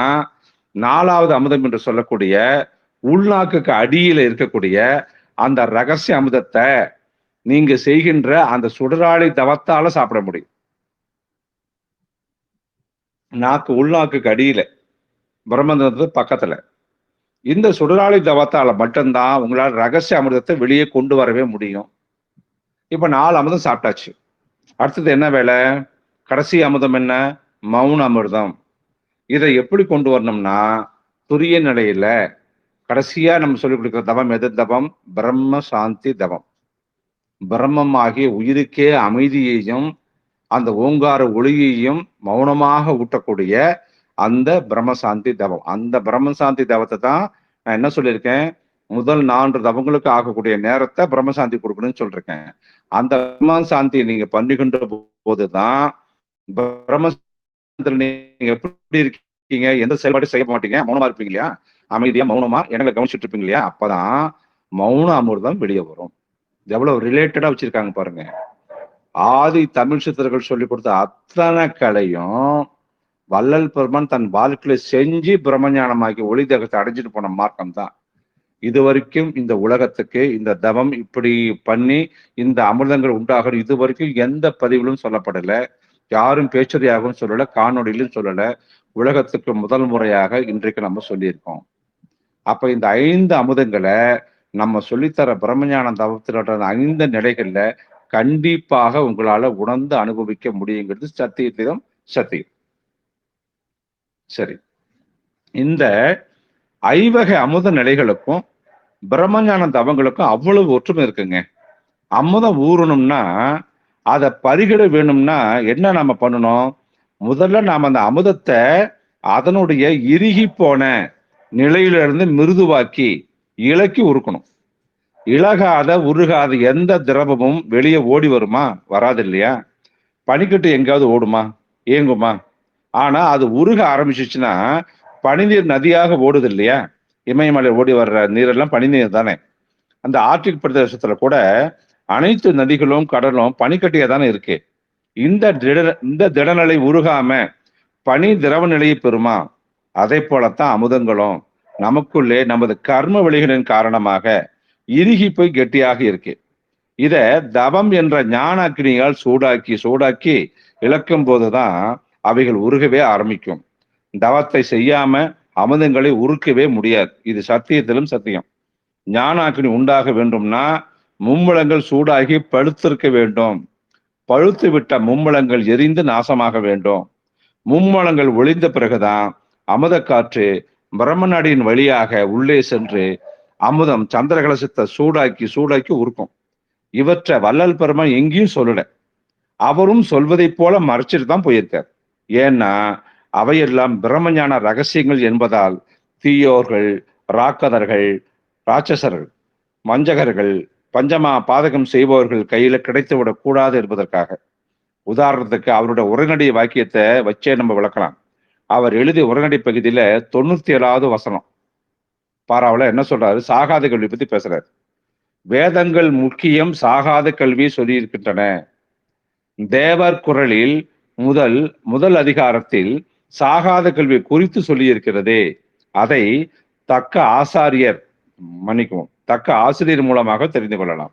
4வது அமுதம் என்று சொல்லக்கூடிய உள்நாக்குக்கு அடியில இருக்கக்கூடிய அந்த ரகசிய அமுதத்தை நீங்க செய்கின்ற அந்த சுடராழி தவத்தால சாப்பிட முடியும். உள்நாக்குக்கு அடியில பிரம்மந்தத்துக்கு பக்கத்துல இந்த சுடராழி தவத்தால மட்டும்தான் உங்களால் ரகசிய அமிர்தத்தை வெளியே கொண்டு வரவே முடியும். இப்ப 4 அமுதம் சாப்பிட்டாச்சு. அடுத்தது என்ன வேலை? கடைசி அமுதம் என்ன? மௌன அமிர்தம். இதை எப்படி கொண்டு வரணும்னா துரிய நிலையில கடைசியா நம்ம சொல்லிக் கொடுக்கிற தவம் எது தவம்? பிரம்ம சாந்தி தவம். பிரம்மம் ஆகிய உயிருக்கே அமைதியையும் அந்த ஓங்கார ஒளியையும் மௌனமாக ஊட்டக்கூடிய அந்த பிரம்மசாந்தி தவம். அந்த பிரம்மசாந்தி தவத்தை தான் நான் என்ன சொல்லியிருக்கேன்? முதல் 4 தவங்களுக்கு ஆகக்கூடிய நேரத்தை பிரம்மசாந்தி கொடுக்கணும்னு சொல்லிருக்கேன். அந்த பிரம்மசாந்தியை நீங்க பண்ணுகின்ற போதுதான் பிரம்மசாந்தியில் நீங்க எப்படி இருக்கீங்க, எந்த செயல்பாடு செய்ய மாட்டீங்க, மௌனமா இருப்பீங்க இல்லையா, அமைதியா மௌனமா எங்களை கவனிச்சுட்டு இருப்பீங்க இல்லையா, அப்பதான் மௌன அமிர்தம் வெளியே வரும். எவ்வளவு ரிலேட்டடா வச்சிருக்காங்க பாருங்க. ஆதி தமிழ் சித்தர்கள் சொல்லி கொடுத்த அத்தனை கலையும் வள்ளல் பெருமான் தன் வாழ்க்கையில செஞ்சு பிரம்மஞானமாக்கி ஒளி தேகத்தை அடைஞ்சிட்டு போன மார்க்கம் தான். இது வரைக்கும் இந்த உலகத்துக்கு இந்த தவம் இப்படி பண்ணி இந்த அமிர்தங்கள் உண்டாகும் இது வரைக்கும் எந்த பதிவிலும் சொல்லப்படலை. யாரும் பேச்சுரையாகவும் சொல்லலை, காணொலியிலும் சொல்லலை. உலகத்துக்கு முதல் முறையாக இன்றைக்கு நம்ம சொல்லியிருக்கோம். அப்ப இந்த 5 அமுதங்களை நம்ம சொல்லித்தர பிரம்மஞான தவத்தினோட 5 நிலைகள்ல கண்டிப்பாக உங்களால உணர்ந்து அனுபவிக்க முடியுங்கிறது சத்தியத்திலும் சத்தியம். சரி, இந்த 5 அமுத நிலைகளுக்கும் பிரம்மஞான தவங்களுக்கும் அவ்வளவு ஒற்றுமை இருக்குங்க. அமுதம் ஊறணும்னா அதை பருகிட வேணும்னா என்ன நாம பண்ணணும்? முதல்ல நாம அந்த அமுதத்தை அதனுடைய இறுகி போன நிலையிலிருந்து மிருதுவாக்கி இலக்கி உருக்கணும். இலகாத உருகாத எந்த திரவமும் வெளியே ஓடி வருமா? வராது இல்லையா? பனிக்கட்டு எங்கேயாவது ஓடுமா? இயங்குமா? ஆனா அது உருக ஆரம்பிச்சிச்சுன்னா பனிநீர் நதியாக ஓடுது இல்லையா? இமயமலை ஓடி வர்ற நீரெல்லாம் பனிநீர் தானே. அந்த ஆர்டிக் பிரதேசத்துல கூட அனைத்து நதிகளும் கடலும் பனிக்கட்டியா தானே இருக்கு. இந்த திடநிலை உருகாம பனி திரவ நிலையை பெறுமா? அதை போலத்தான் அமுதங்களும் நமக்குள்ளே நமது கர்ம வழிகளின் காரணமாக இறுகி போய் கெட்டியாக இருக்கு. இத தவம் என்ற ஞான அக்னியால் சூடாக்கி இழக்கும் போதுதான் அவைகள் உருகவே ஆரம்பிக்கும். தவத்தை செய்யாம அமுதங்களை உருக்கவே முடியாது. இது சத்தியத்திலும் சத்தியம். ஞான அக்னி உண்டாக வேண்டும்னா மும்மலங்கள் சூடாகி பழுத்திருக்க வேண்டும். பழுத்து விட்ட மும்மலங்கள் எரிந்து நாசமாக வேண்டும். மும்மலங்கள் ஒளிந்த பிறகுதான் அமுத காற்று பிரம்மநாடியின் வழியாக உள்ளே சென்று அமுதம் சந்திரகலசத்தை சூடாக்கி உருக்கும். இவற்றை வள்ளல் பெருமான் எங்கேயும் சொல்லல. அவரும் சொல்வதை போல மறைச்சிட்டு தான் போயிருக்கார். ஏன்னா அவையெல்லாம் பிரம்மஞான ரகசியங்கள் என்பதால் தீயோர்கள், ராக்கதர்கள், ராட்சசர்கள், வஞ்சகர்கள், பஞ்சமா பாதகம் செய்பவர்கள் கையில கிடைத்து விடக் கூடாது என்பதற்காக. உதாரணத்துக்கு அவருடைய உரைநடை வாக்கியத்தை வச்சே நம்ம விளக்கலாம். அவர் எழுதிய உரைநடை பகுதியில 97வது வசனம் பாராவில் என்ன சொல்றாரு? சாகாத கல்வி பத்தி பேசுறாரு. வேதங்கள் முக்கியம், சாகாத கல்வி சொல்லி இருக்கின்றன. தேவர் குரலில் முதல் அதிகாரத்தில் சாகாத கல்வி குறித்து சொல்லி இருக்கிறதே, அதை தக்க ஆசிரியர் மூலமாக தெரிந்து கொள்ளலாம்.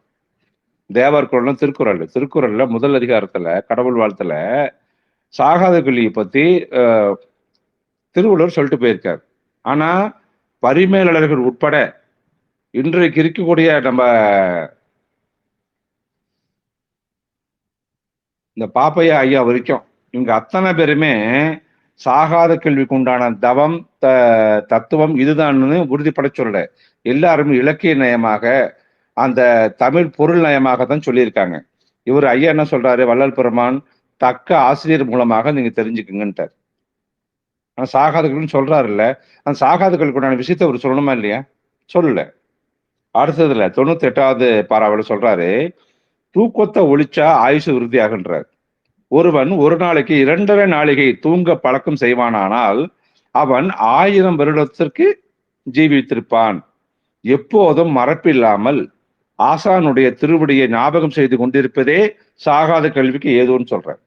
தேவர் குரல் திருக்குறள்ல முதல் அதிகாரத்துல கடவுள் வாழ்த்துல சாகாத கல்வியை பத்தி திருவள்ளுவர் சொல்லிட்டு போயிருக்கார். ஆனா பரிமேலழகர் உட்பட இன்றைக்கு இருக்கக்கூடிய நம்ம இந்த பாப்பையா ஐயா வரைக்கும் இவங்க அத்தனை பேருமே சாகாத கேள்விக்கு உண்டான தவம் தத்துவம் இதுதான்னு உறுதிப்பட சொல்லல. எல்லாருமே இலக்கிய நயமாக அந்த தமிழ் பொருள் நயமாகத்தான் சொல்லியிருக்காங்க. இவர் ஐயா என்ன சொல்றாரு? வள்ளல் பெருமான் தக்க ஆசிரியர் மூலமாக நீங்க தெரிஞ்சுக்குங்கன்ட்டார். ஆனா சாகாதுகள்னு சொல்றாருல்ல, அந்த சாகாதுகளுக்குண்டான விஷயத்த அவர் சொல்லணுமா இல்லையா? சொல்லல. அடுத்ததுல 98வது பாராவுல சொல்றாரு, "தூக்கத்த ஒழிச்சா ஆயுசு விருத்தியாகுன்றார். ஒருவன் ஒரு நாளைக்கு 2½ நாழிகை தூங்க பழக்கம் செய்வானானால், அவன் 1000 வருடத்திற்கு ஜீவித்திருப்பான். எப்போதும் மறப்பில்லாமல் ஆசானுடைய திருவடியை ஞாபகம் செய்து கொண்டிருப்பதே சாகாத கல்விக்கு ஏதுன்னு சொல்றார்."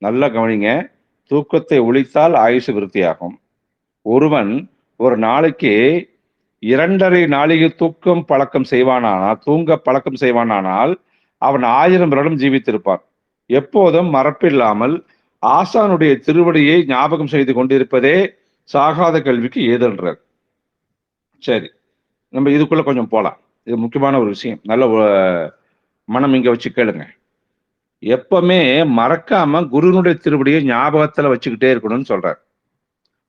நல்லா கவனிங்க. தூக்கத்தை ஒழித்தால் ஆயுசு விருத்தியாகும். ஒருவன் ஒரு நாளைக்கு 2½ நாழிகை தூங்க பழக்கம் செய்வானானால், அவன் 1000 வருடம் ஜீவித்திருப்பான். எப்போதும் மறப்பில்லாமல் ஆசானுடைய திருவடியை ஞாபகம் செய்து கொண்டிருப்பதே சாகாத கல்விக்கு ஏதுன்றார். சரி. நம்ம இதுக்குள்ள கொஞ்சம் போலாம். இது முக்கியமான ஒரு விஷயம். நல்ல மனம் இங்க வச்சு கேளுங்க. எப்பவுமே மறக்காம குருவினுடைய திருவடியை ஞாபகத்துல வச்சுக்கிட்டே இருக்கணும்னு சொல்றார்.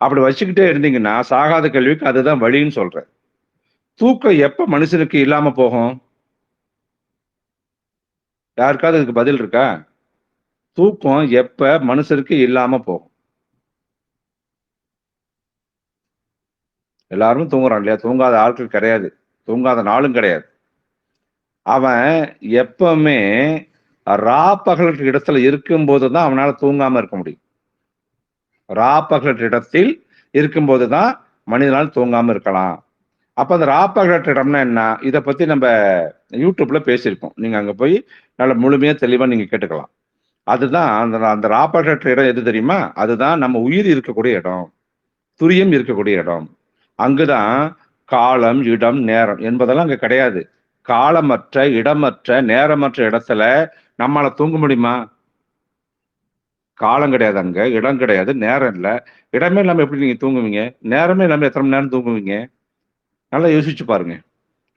அப்படி வச்சுக்கிட்டே இருந்தீங்கன்னா, சாகாத கல்விக்கு அதுதான் வழின்னு சொல்றார். தூக்கம் எப்ப மனுஷனுக்கு இல்லாம போகும்? யாருக்காவது இதுக்கு பதில் இருக்கா? தூக்கம் எப்ப மனுஷருக்கு இல்லாம போகும்? எல்லாரும் தூங்குறான் இல்லையா? தூங்காத ஆட்கள் கிடையாது. தூங்காத நாளும் கிடையாது. அவன் எப்பவுமே ராப்பகல் இடத்துல இருக்கும்போது தான் அவனால தூங்காம இருக்க முடியும். ராப்பகல் இடத்தில் இருக்கும்போது தான் மனிதனால் தூங்காம இருக்கலாம். அப்ப அந்த ராப்பகல் இடம்னா என்ன? இத பத்தி நம்ப YouTubeல பேசியிருக்கோம். நீங்க அங்க போய் நல்ல முழுமையா தெளிவா நீங்க கேட்டுக்கலாம். அதுதான் அந்த அந்த ராப்பகல் இடம் எது தெரியுமா? அதுதான் நம்ம உயிர் இருக்கக்கூடிய இடம். துரியம் இருக்கக்கூடிய இடம். அங்குதான் காலம், இடம், நேரம் என்பதெல்லாம் அங்க கிடையாது. காலமற்ற, இடமற்ற, நேரமற்ற இடத்துல நம்மால தூங்க முடியுமா? காலம் கிடையாது அங்க, இடம் கிடையாது, நேரம் இல்ல. இடமே இல்லாம எப்படி நீங்க தூங்குவீங்க? நேரமே இல்லாம எத்தன மணி நேரம் தூங்குவீங்க? நல்லா யோசிச்சு பாருங்க.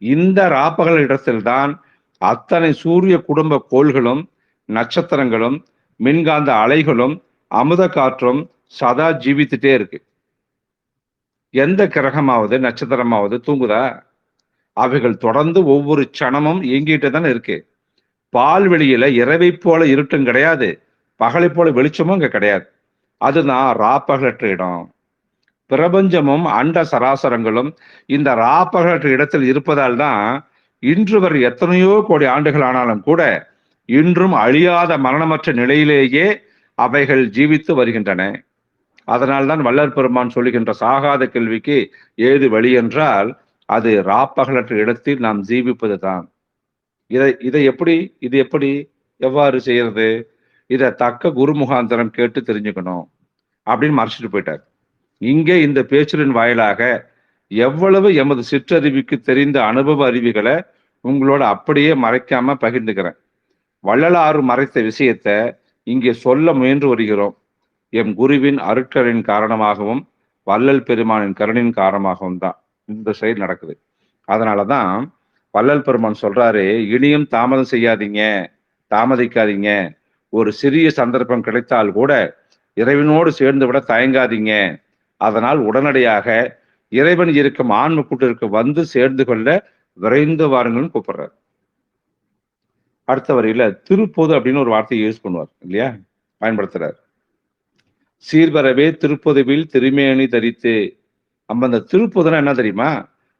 இந்த ராப்பகல் இடத்தில் தான் அத்தனை சூரிய குடும்ப கோள்களும், நட்சத்திரங்களும், மின்காந்த அலைகளும், அமுத காற்றும் சதா ஜீவித்துட்டே இருக்கு. எந்த கிரகமாவது, நட்சத்திரமாவது தூங்குதா? அவைகள் தொடர்ந்து ஒவ்வொரு க்ஷணமும் இயங்கிட்டு தானே இருக்கு. பால்வெளியில இரவைப் போல இருட்டும் கிடையாது. பகலைப் போல வெளிச்சமும் அங்க கிடையாது. அதுதான் ராப்பகலற்ற இடம். பிரபஞ்சமும் அண்ட சராசரங்களும் இந்த ராப்பகலற்ற இடத்தில் இருப்பதால் தான் இன்று வரை எத்தனையோ கோடி ஆண்டுகள் ஆனாலும் கூட இன்றும் அழியாத மரணமற்ற நிலையிலேயே அவைகள் ஜீவித்து வருகின்றன. அதனால்தான் வள்ளல் பெருமான் சொல்லுகின்ற சாகாத கேள்விக்கு ஏது வழி என்றால் அது ராப்பகலற்ற இடத்தில் நாம் ஜீவிப்பது தான். இது எப்படி எவ்வாறு செய்யறது? இத தக்க குரு முகாந்தரம் கேட்டு தெரிஞ்சுக்கணும் அப்படின்னு மறைச்சிட்டு போயிட்டார். இங்கே இந்த பேச்சின் வாயிலாக எவ்வளவு எமது சிற்றறிவுக்கு தெரிந்த அனுபவ அறிவுகளை உங்களோட அப்படியே மறைக்காம பகிர்ந்துக்கிறேன். வள்ளலாறு மறைத்த விஷயத்த இங்கே சொல்ல முயன்று வருகிறோம். எம் குருவின் அருட்கரின் காரணமாகவும் வள்ளல் பெருமானின் கருணின் காரணமாகவும் தான் இந்த செயல் நடக்குது. அதனாலதான் வள்ளல் பெருமான் சொல்றாரு, இனியும் தாமதம் செய்யாதீங்க, தாமதிக்காதீங்க. ஒரு சிறிய சந்தர்ப்பம் கிடைத்தால் கூட இறைவனோடு சேர்ந்து விட தயங்காதீங்க. அதனால் உடனடியாக இறைவன் இருக்கும் ஆன்ம கூட்டிற்கு வந்து சேர்ந்து கொள்ள விரைந்து வாருங்கள்னு கூப்பிடுறாரு. அடுத்த வரியில திருப்பொது அப்படின்னு ஒரு வார்த்தையை யூஸ் பண்ணுவார் இல்லையா? பயன்படுத்துறாரு. சீர்வரவே திருப்பொதுவில் திருமேனி தரித்து. நம்ம அந்த திருப்பொதுனா என்ன தெரியுமா?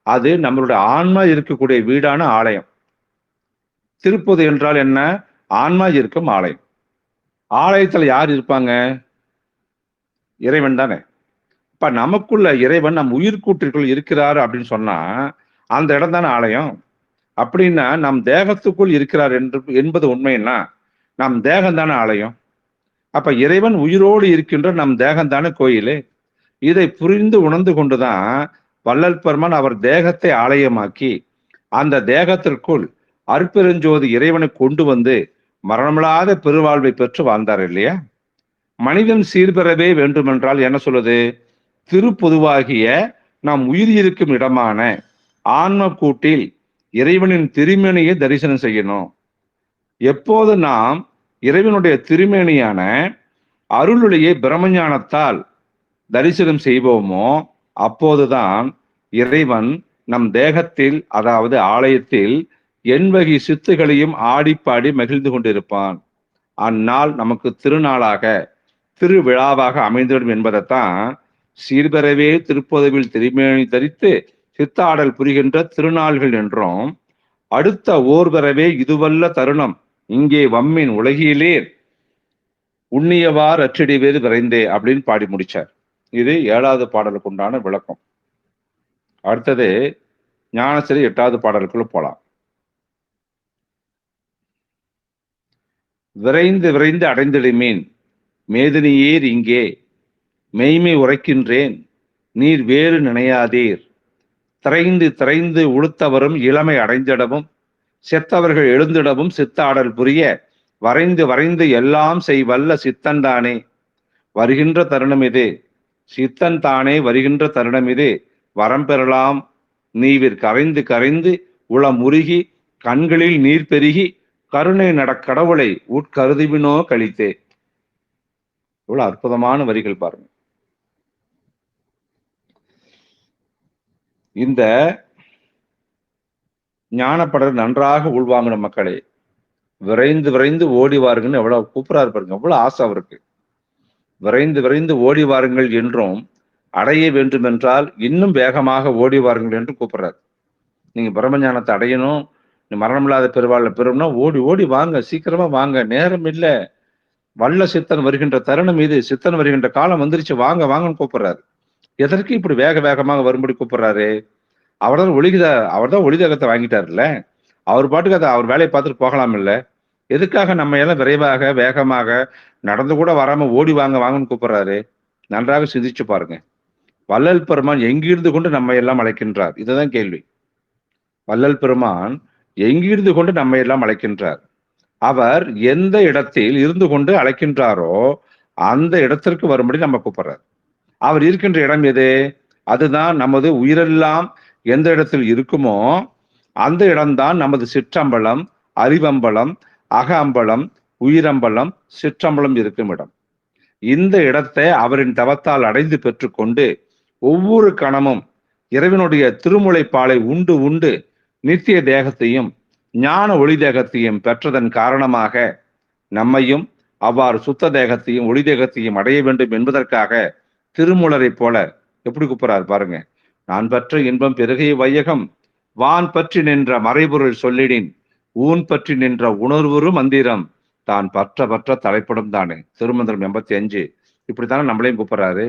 அது நம்மளுடைய ஆன்மா இருக்கக்கூடிய வீடான ஆலயம். திருப்பொது என்றால் என்ன? ஆன்மா இருக்கும் ஆலயம். ஆலயத்துல யார் இருப்பாங்க? இறைவன் தானே. இப்ப நமக்குள்ள இறைவன் நம் உயிர்கூற்றிற்குள் இருக்கிறார் அப்படின்னு சொன்னா அந்த இடம் தானே ஆலயம். அப்படின்னா நம் தேகத்துக்குள் இருக்கிறார் என்பது உண்மைன்னா நம் தேகம் தானே ஆலயம். அப்ப இறைவன் உயிரோடு இருக்கின்ற நம் தேகம் தானே கோயிலு. இதை புரிந்து உணர்ந்து கொண்டுதான் வள்ளல் பெருமான் அவர் தேகத்தை ஆலயமாக்கி அந்த தேகத்திற்குள் அருட்பெருஞ்சோதி இறைவனை கொண்டு வந்து மரணமில்லாத பெருவாழ்வை பெற்று வாழ்ந்தார் இல்லையா? மனிதன் சீர்பெறவே வேண்டுமென்றால் என்ன சொல்லுது? திருப்பொதுவாகிய நாம் உயிர் இருக்கும் இடமான ஆன்ம கூட்டில் இறைவனின் திருமேனியை தரிசனம் செய்யணும். எப்போது நாம் இறைவனுடைய திருமேனியான அருளுடைய பிரமஞானத்தால் தரிசனம் செய்வோமோ அப்போதுதான் இறைவன் நம் தேகத்தில், அதாவது ஆலயத்தில் எண்வகை சித்துகளையும் ஆடிப்பாடி மகிழ்ந்து கொண்டிருப்பான். அந்நாள் நமக்கு திருநாளாக திருவிழாவாக அமைந்துவிடும் என்பதைத்தான் சீர்பெறவே திருப்பதவில் திருமேனி தரித்து சித்தாடல் புரிகின்ற திருநாள்கள் என்றும், அடுத்த ஓர் பெறவே இதுவல்ல தருணம் இங்கே வம்மின் உலகிலே உண்ணியவார் அச்சடி வேறு விரைந்தே அப்படின்னு பாடி முடிச்சார். இது 7வது பாடலுக்கு உண்டான விளக்கம். அடுத்தது ஞானசிறை 8வது பாடலுக்குள்ள போலாம். விரைந்து விரைந்து அடைந்திடுமீன் மேதினியேர் இங்கே மெய்மை உரைக்கின்றேன் நீர் வேறு நினையாதீர் திரைந்து திரைந்து உளுத்தவரும் இளமை அடைந்திடவும் செத்தவர்கள் எழுந்திடவும் சித்தாடல் புரிய வரைந்து வரைந்து எல்லாம் செய்வல்ல சித்தன்தானே வருகின்ற தருணம் இது, சித்தன் தானே வருகின்ற தருணம் இது, வரம் பெறலாம் நீவிர் கரைந்து கரைந்து உளமுருகி கண்களில் நீர் பெருகி கருணை கடவுளை உட்கருதுவினோ கழித்தே. இவ்வளவு அற்புதமான வரிகள் பாருங்க. இந்த ஞானப்படர் நன்றாக உள்வாங்கின மக்களே, விரைந்து விரைந்து ஓடி வாருங்கன்னு எவ்வளவு கூப்பிடாரு பாருங்க, எவ்வளவு ஆசை அவருக்கு. விரைந்து விரைந்து ஓடி வாருங்கள் என்றும், அடைய வேண்டும் என்றால் இன்னும் வேகமாக ஓடி வாருங்கள் என்று கூப்பிடுறாரு. நீங்க பிரம்மஞானத்தை அடையணும், மரணமில்லாத பெருவாழ்ல பெறும்னா ஓடி ஓடி வாங்க, சீக்கிரமா வாங்க, நேரம் இல்லை, வல்ல சித்தன் வருகின்ற தருணம் இது, சித்தன் வருகின்ற காலம் வந்துருச்சு, வாங்க வாங்கன்னு கூப்பிடுறாரு. எதற்கு இப்படி வேக வேகமாக வரும்படி கூப்பிடுறாரு? அவர்தான் ஒளிதகத்தை வாங்கிட்டாருல்ல, அவர் பாட்டுக்கு அதை அவர் வேலையை பார்த்துட்டு போகலாம் இல்ல. எதுக்காக நம்ம எல்லாம் விரைவாக வேகமாக நடந்து கூட வராம ஓடி வாங்க வாங்கன்னு கூப்பிடுறாரு? நன்றாக சிந்திச்சு பாருங்க. வள்ளல் பெருமான் எங்கிருந்து கொண்டு நம்ம எல்லாம் அழைக்கின்றார்? இதுதான் கேள்வி. வள்ளல் பெருமான் எங்கிருந்து கொண்டு நம்ம எல்லாம் அழைக்கின்றார்? அவர் எந்த இடத்தில் இருந்து கொண்டு அழைக்கின்றாரோ அந்த இடத்திற்கு வரும்படி நம்ம கூப்பிடுறார். அவர் இருக்கின்ற இடம் எது? அதுதான் நமது உயிரெல்லாம் எந்த இடத்தில் இருக்குமோ அந்த இடம்தான் நமது சிற்றம்பலம், அறிவம்பலம், அக அம்பலம், உயிரம்பலம், சிற்றம்பலம் இருக்கும் இடம். இந்த இடத்தை அவரின் தவத்தால் அடைந்து பெற்றுக்கொண்டு ஒவ்வொரு கணமும் இறைவனுடைய திருமுலைப்பாலை உண்டு உண்டு நித்திய தேகத்தையும் ஞான ஒளி தேகத்தையும் பெற்றதன் காரணமாக நம்மையும் அவ்வாறு சுத்த தேகத்தையும் ஒளி தேகத்தையும் அடைய வேண்டும் என்பதற்காக திருமூலரை போல எப்படி கூப்பிடுறாரு பாருங்க. நான் பெற்ற இன்பம் பெருகிய வையகம் வான் பற்றி நின்ற மறைபொருள் சொல்லிடின் ஊன் பற்றி நின்ற உணர்வுறு மந்திரம் தான் பற்ற பற்ற தலைப்படும் தானே. திருமந்திரம் 85. இப்படித்தானே நம்மளையும் கூப்பிடுறாரு.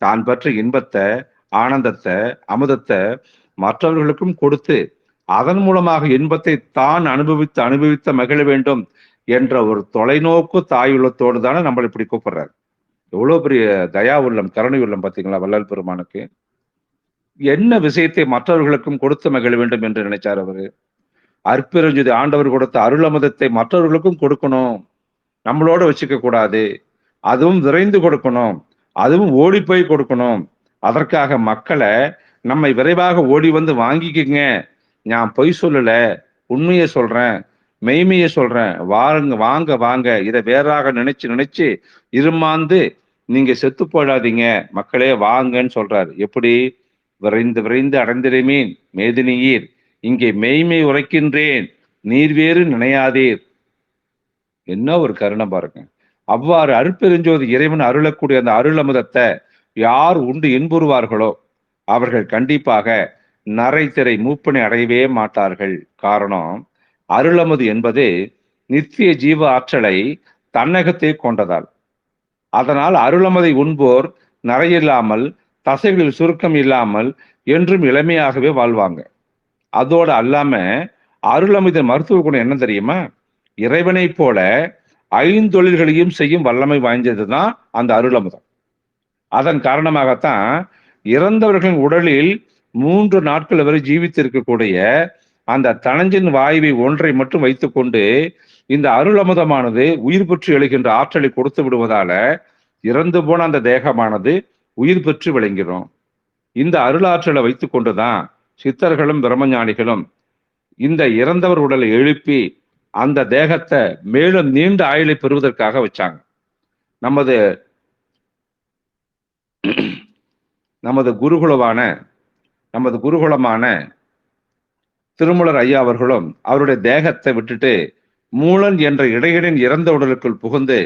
தான் பற்ற இன்பத்தை, ஆனந்தத்தை, அமுதத்தை மற்றவர்களுக்கும் கொடுத்து அதன் மூலமாக இன்பத்தை தான் அனுபவித்து அனுபவித்த மகிழ வேண்டும் என்ற ஒரு தொலைநோக்கு தாயுள்ளத்தோடு தானே நம்மளை இப்படி கூப்பிடுறாரு. எவ்வளவு பெரிய தயா உள்ளம், கருணை உள்ளம் பார்த்தீங்களா வள்ளல் பெருமானுக்கு. என்ன விஷயத்தை மற்றவர்களுக்கும் கொடுத்து மகிழ வேண்டும் என்று நினைச்சார் அவரு? அற்பெருஞ்சுதி ஆண்டவர் கொடுத்த அருளமுதத்தை மற்றவர்களுக்கும் கொடுக்கணும், நம்மளோட வச்சுக்க கூடாது. அதுவும் விரைந்து கொடுக்கணும், அதுவும் ஓடி போய் கொடுக்கணும். அதற்காக மக்களை நம்மை விரைவாக ஓடி வந்து வாங்கிக்கங்க, நான் பொய் சொல்லல, உண்மையை சொல்றேன், மெய்மையை சொல்றேன், வாங்க வாங்க வாங்க, இதை வேறாக நினைச்சு இருமாந்து நீங்க செத்து போடாதீங்க மக்களே, வாங்கன்னு சொல்றாரு. எப்படி? விரைந்து விரைந்து அடைந்திருமீன் மேதினியீர் இங்கே மெய்மை உரைக்கின்றேன் நீர் வேறு நினையாதீர். என்ன ஒரு கருணை பாருங்க. அவ்வாறு அருட்பெருஞ்சோதி இறைவன் அருளக்கூடிய அந்த அருள் அமுதத்தை யார் உண்டு இன்புறுவார்களோ அவர்கள் கண்டிப்பாக நரை திரை மூப்பனை அடையவே மாட்டார்கள். காரணம், அருளமுது என்பது நித்திய ஜீவ ஆற்றலை தன்னகத்தை கொண்டதால். அதனால் அருளமதை உண்போர் நரையில்லாமல் தசைகளில் சுருக்கம் இல்லாமல் என்றும் இளமையாகவே வாழ்வாங்க. அதோடு அல்லாம அருளமிதன் மருத்துவ குணம் என்ன தெரியுமா? இறைவனை போல 5 தொழில்களையும் செய்யும் வல்லமை வாய்ந்ததுதான் அந்த அருளமுதம். அதன் காரணமாகத்தான் இறந்தவர்களின் உடலில் 3 நாட்கள் வரை ஜீவித்திருக்கக்கூடிய அந்த தனஞ்சின் வாயுவை ஒன்றை மட்டும் வைத்துக்கொண்டு இந்த அருளமுதமானது உயிர் பெற்று எழுகின்ற ஆற்றலை கொடுத்து விடுவதால இறந்து போன அந்த தேகமானது உயிர் பெற்று விளங்கிறோம். இந்த அருளாற்றலை வைத்துக் கொண்டுதான் சித்தர்களும் பிரம்மஞானிகளும் இந்த இறந்தவர் உடலை எழுப்பி அந்த தேகத்தை மேலும் நீண்ட ஆயுளை பெறுவதற்காக வச்சாங்க. நமது குருகுலமான திருமூலர் ஐயா அவர்களும் அவருடைய தேகத்தை விட்டுட்டு மூலன் என்ற இடையனின் இறந்த உடலுக்குள் புகுந்து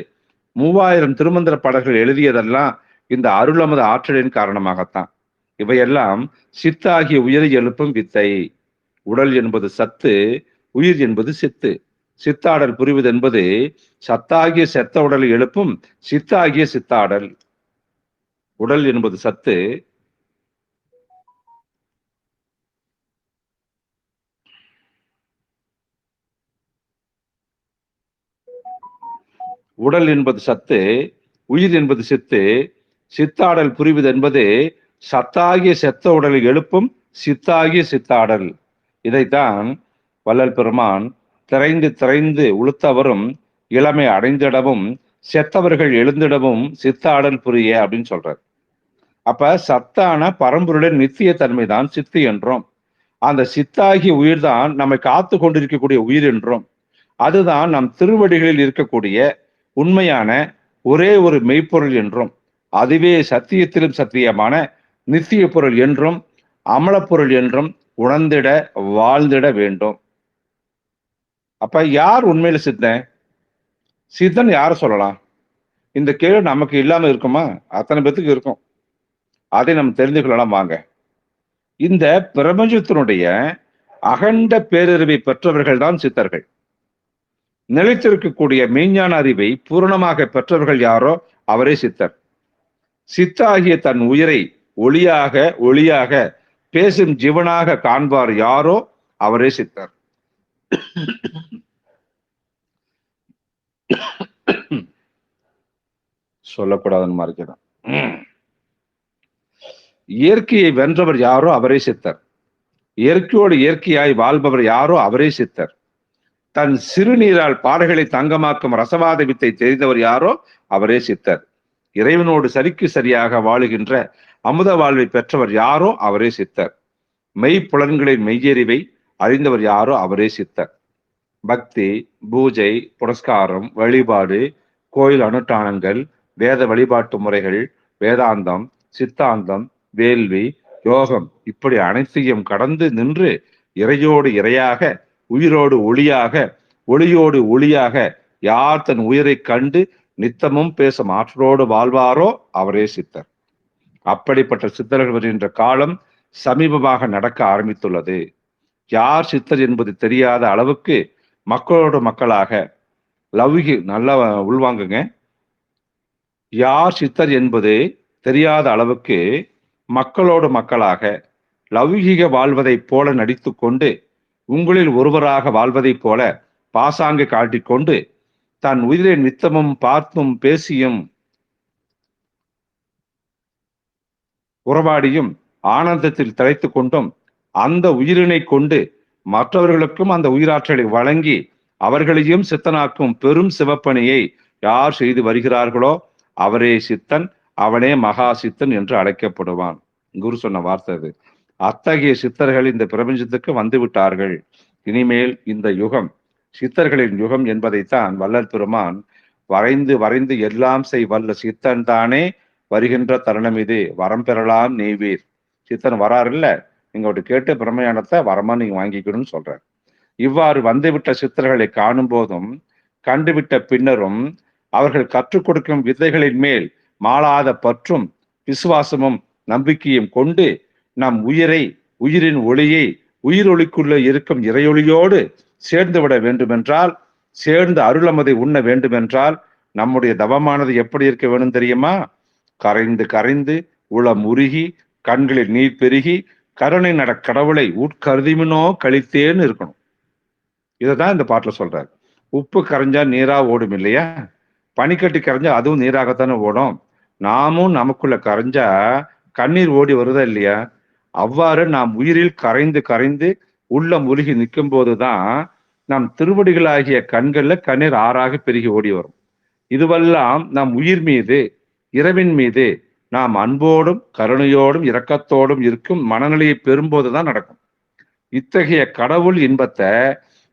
3000 திருமந்திர பாடல்கள் எழுதியதெல்லாம் இந்த அருளமது ஆற்றலின் காரணமாகத்தான். இவையெல்லாம் சித்தாகிய உயிரை எழுப்பும் வித்தை. உடல் என்பது சத்து, உயிர் என்பது சித்து. சித்தாடல் புரிவது என்பது சத்தாகிய செத்த உடலை எழுப்பும் சித்தாகிய சித்தாடல். உடல் என்பது சத்து, உடல் என்பது சத்து, உயிர் என்பது சித்து. சித்தாடல் புரிவது என்பது சத்தாகிய செத்த உடலை எழுப்பும் சித்தாகிய சித்தாடல். இதைத்தான் வள்ளல் பெருமான் திரைந்து திரைந்து உளுத்தவரும் இளமை அடைந்திடவும் செத்தவர்கள் எழுந்திடவும் சித்தாடல் புரிய அப்படின்னு சொல்றார். அப்ப சத்தான பரம்பொருளின் நித்திய தன்மை தான் சித்து என்றும், அந்த சித்தாகிய உயிர் தான் நம்மை காத்து கொண்டிருக்கக்கூடிய உயிர் என்றும், அதுதான் நம் திருவடிகளில் இருக்கக்கூடிய உண்மையான ஒரே ஒரு மெய்ப்பொருள் என்றும், அதுவே சத்தியத்திலும் சத்தியமான நித்திய பொருள் என்றும் அமலப்பொருள் என்றும் உணர்ந்திட வாழ்ந்திட வேண்டும். அப்ப யார் உண்மையில சித்தன்? சித்தன் யார சொல்லலாம்? இந்த கேள்வி நமக்கு இல்லாம இருக்குமா? அத்தனை பேத்துக்கு இருக்கும். அதை நம்ம தெரிந்து கொள்ளலாம் வாங்க. இந்த பிரபஞ்சத்தினுடைய அகண்ட பேரறிவை பெற்றவர்கள் தான் சித்தர்கள். நிலைத்திருக்கக்கூடிய மெய்ஞான அறிவை பூரணமாக பெற்றவர்கள் யாரோ அவரே சித்தர். சித்தாகிய தன் உயிரை ஒளியாக ஒளியாக பேசும் ஜீவனாக காண்பார் யாரோ அவரே சித்தர். சொல்லக்கூடாதுன்னு மறைக்கிறேன். இயற்கையை வென்றவர் யாரோ அவரே சித்தர். இயற்கையோடு இயற்கையாய் வாழ்பவர் யாரோ அவரே சித்தர். தன் சிறுநீரால் பாறைகளை தங்கமாக்கும் ரசவாத வித்தை தெரிந்தவர் யாரோ அவரே சித்தர். இறைவனோடு சரிக்கு சரியாக வாழுகின்ற அமுத வாழ்வை பெற்றவர் யாரோ அவரே சித்தர். மெய்ப்புலன்களின் மெய்யறிவை அறிந்தவர் யாரோ அவரே சித்தர். பக்தி, பூஜை, புரஸ்காரம், வழிபாடு, கோயில் அனுஷ்டானங்கள், வேத வழிபாட்டு முறைகள், வேதாந்தம், சித்தாந்தம், வேள்வி, யோகம் இப்படி அனைத்தையும் கடந்து நின்று இறையோடு இறையாக, உயிரோடு ஒளியாக, ஒளியோடு ஒளியாக யார் தன் உயிரை கண்டு நித்தமும் பேசும் ஆற்றலோடு வாழ்வாரோ அவரே சித்தர். அப்படிப்பட்ட சித்தர்கள் வருகின்ற காலம் சமீபமாக நடக்க ஆரம்பித்துள்ளது. யார் சித்தர் என்பது தெரியாத அளவுக்கு மக்களோடு மக்களாக லௌகி நல்லா உள்வாங்குங்க. யார் சித்தர் என்பது தெரியாத அளவுக்கு மக்களோடு மக்களாக லௌகீக வாழ்வதைப் போல நடித்து கொண்டு உங்களில் ஒருவராக வாழ்வதைப் போல பாசாங்கு காட்டிக்கொண்டு தன் உயிரை நித்தமும் பார்த்தும் பேசியும் உறவாடியும் ஆனந்தத்தில் திளைத்து கொண்டும் அந்த உயிரினை கொண்டு மற்றவர்களுக்கும் அந்த உயிராற்றலை வழங்கி அவர்களையும் சித்தனாக்கும் பெரும் சிவப்பணியை யார் செய்து வருகிறார்களோ அவரே சித்தன், அவனே மகா சித்தன் என்று அழைக்கப்படுவான். குரு சொன்ன வார்த்தை அது. அத்தகைய சித்தர்கள் இந்த பிரபஞ்சத்துக்கு வந்து விட்டார்கள். இனிமேல் இந்த யுகம் சித்தர்களின் யுகம் என்பதைத்தான் வள்ளல் பெருமான் வரைந்து வரைந்து எல்லாம் செய் வல்ல சித்தன் தானே வருகின்ற தருணம் இது, வரம் பெறலாம் நெய்வீர். சித்தன் வராருல்ல, நீங்க ஒரு கேட்டு பிரம்மஞானத்தை வரமா நீங்க வாங்கிக்கணும்னு சொல்றார். இவ்வாறு வந்துவிட்ட சித்தர்களை காணும் போதும் கண்டுவிட்ட பின்னரும் அவர்கள் கற்றுக் கொடுக்கும் வித்தைகளின் மேல் மாளாத பற்றும் விசுவாசமும் நம்பிக்கையும் கொண்டு நம் உயிரை, உயிரின் ஒளியை உயிரொளிக்குள்ள இருக்கும் இறையொளியோடு சேர்ந்து விட வேண்டுமென்றால், சேர்ந்து அருளமதை உண்ண வேண்டுமென்றால் நம்முடைய தவமானது எப்படி இருக்க வேணும் தெரியுமா? கரைந்து கரைந்து உளம் உருகி கண்களில் நீர் பெருகி கருணை நட கடவுளை உட்கருதிமினோ கழித்தேன்னு இருக்கணும். இதைதான் இந்த பாட்டுல சொல்றாரு. உப்பு கரைஞ்சா நீரா ஓடும் இல்லையா? பனிக்கட்டி கரைஞ்சா அதுவும் நீராகத்தானே ஓடும். நாமும் நமக்குள்ள கரைஞ்சா கண்ணீர் ஓடி வருதா இல்லையா? அவ்வாறு நாம் உயிரில் கரைந்து கரைந்து உள்ளம் உருகி நிற்கும் போதுதான் நம் திருவடிகளாகிய கண்கள்ல கண்ணீர் ஆறாக பெருகி ஓடி வரும். இதுவெல்லாம் நம் உயிர் மீது, இரவின் மீது நாம் அன்போடும் கருணையோடும் இரக்கத்தோடும் இருக்கும் மனநிலையை பெறும்போதுதான் நடக்கும். இத்தகைய கடவுள் இன்பத்தை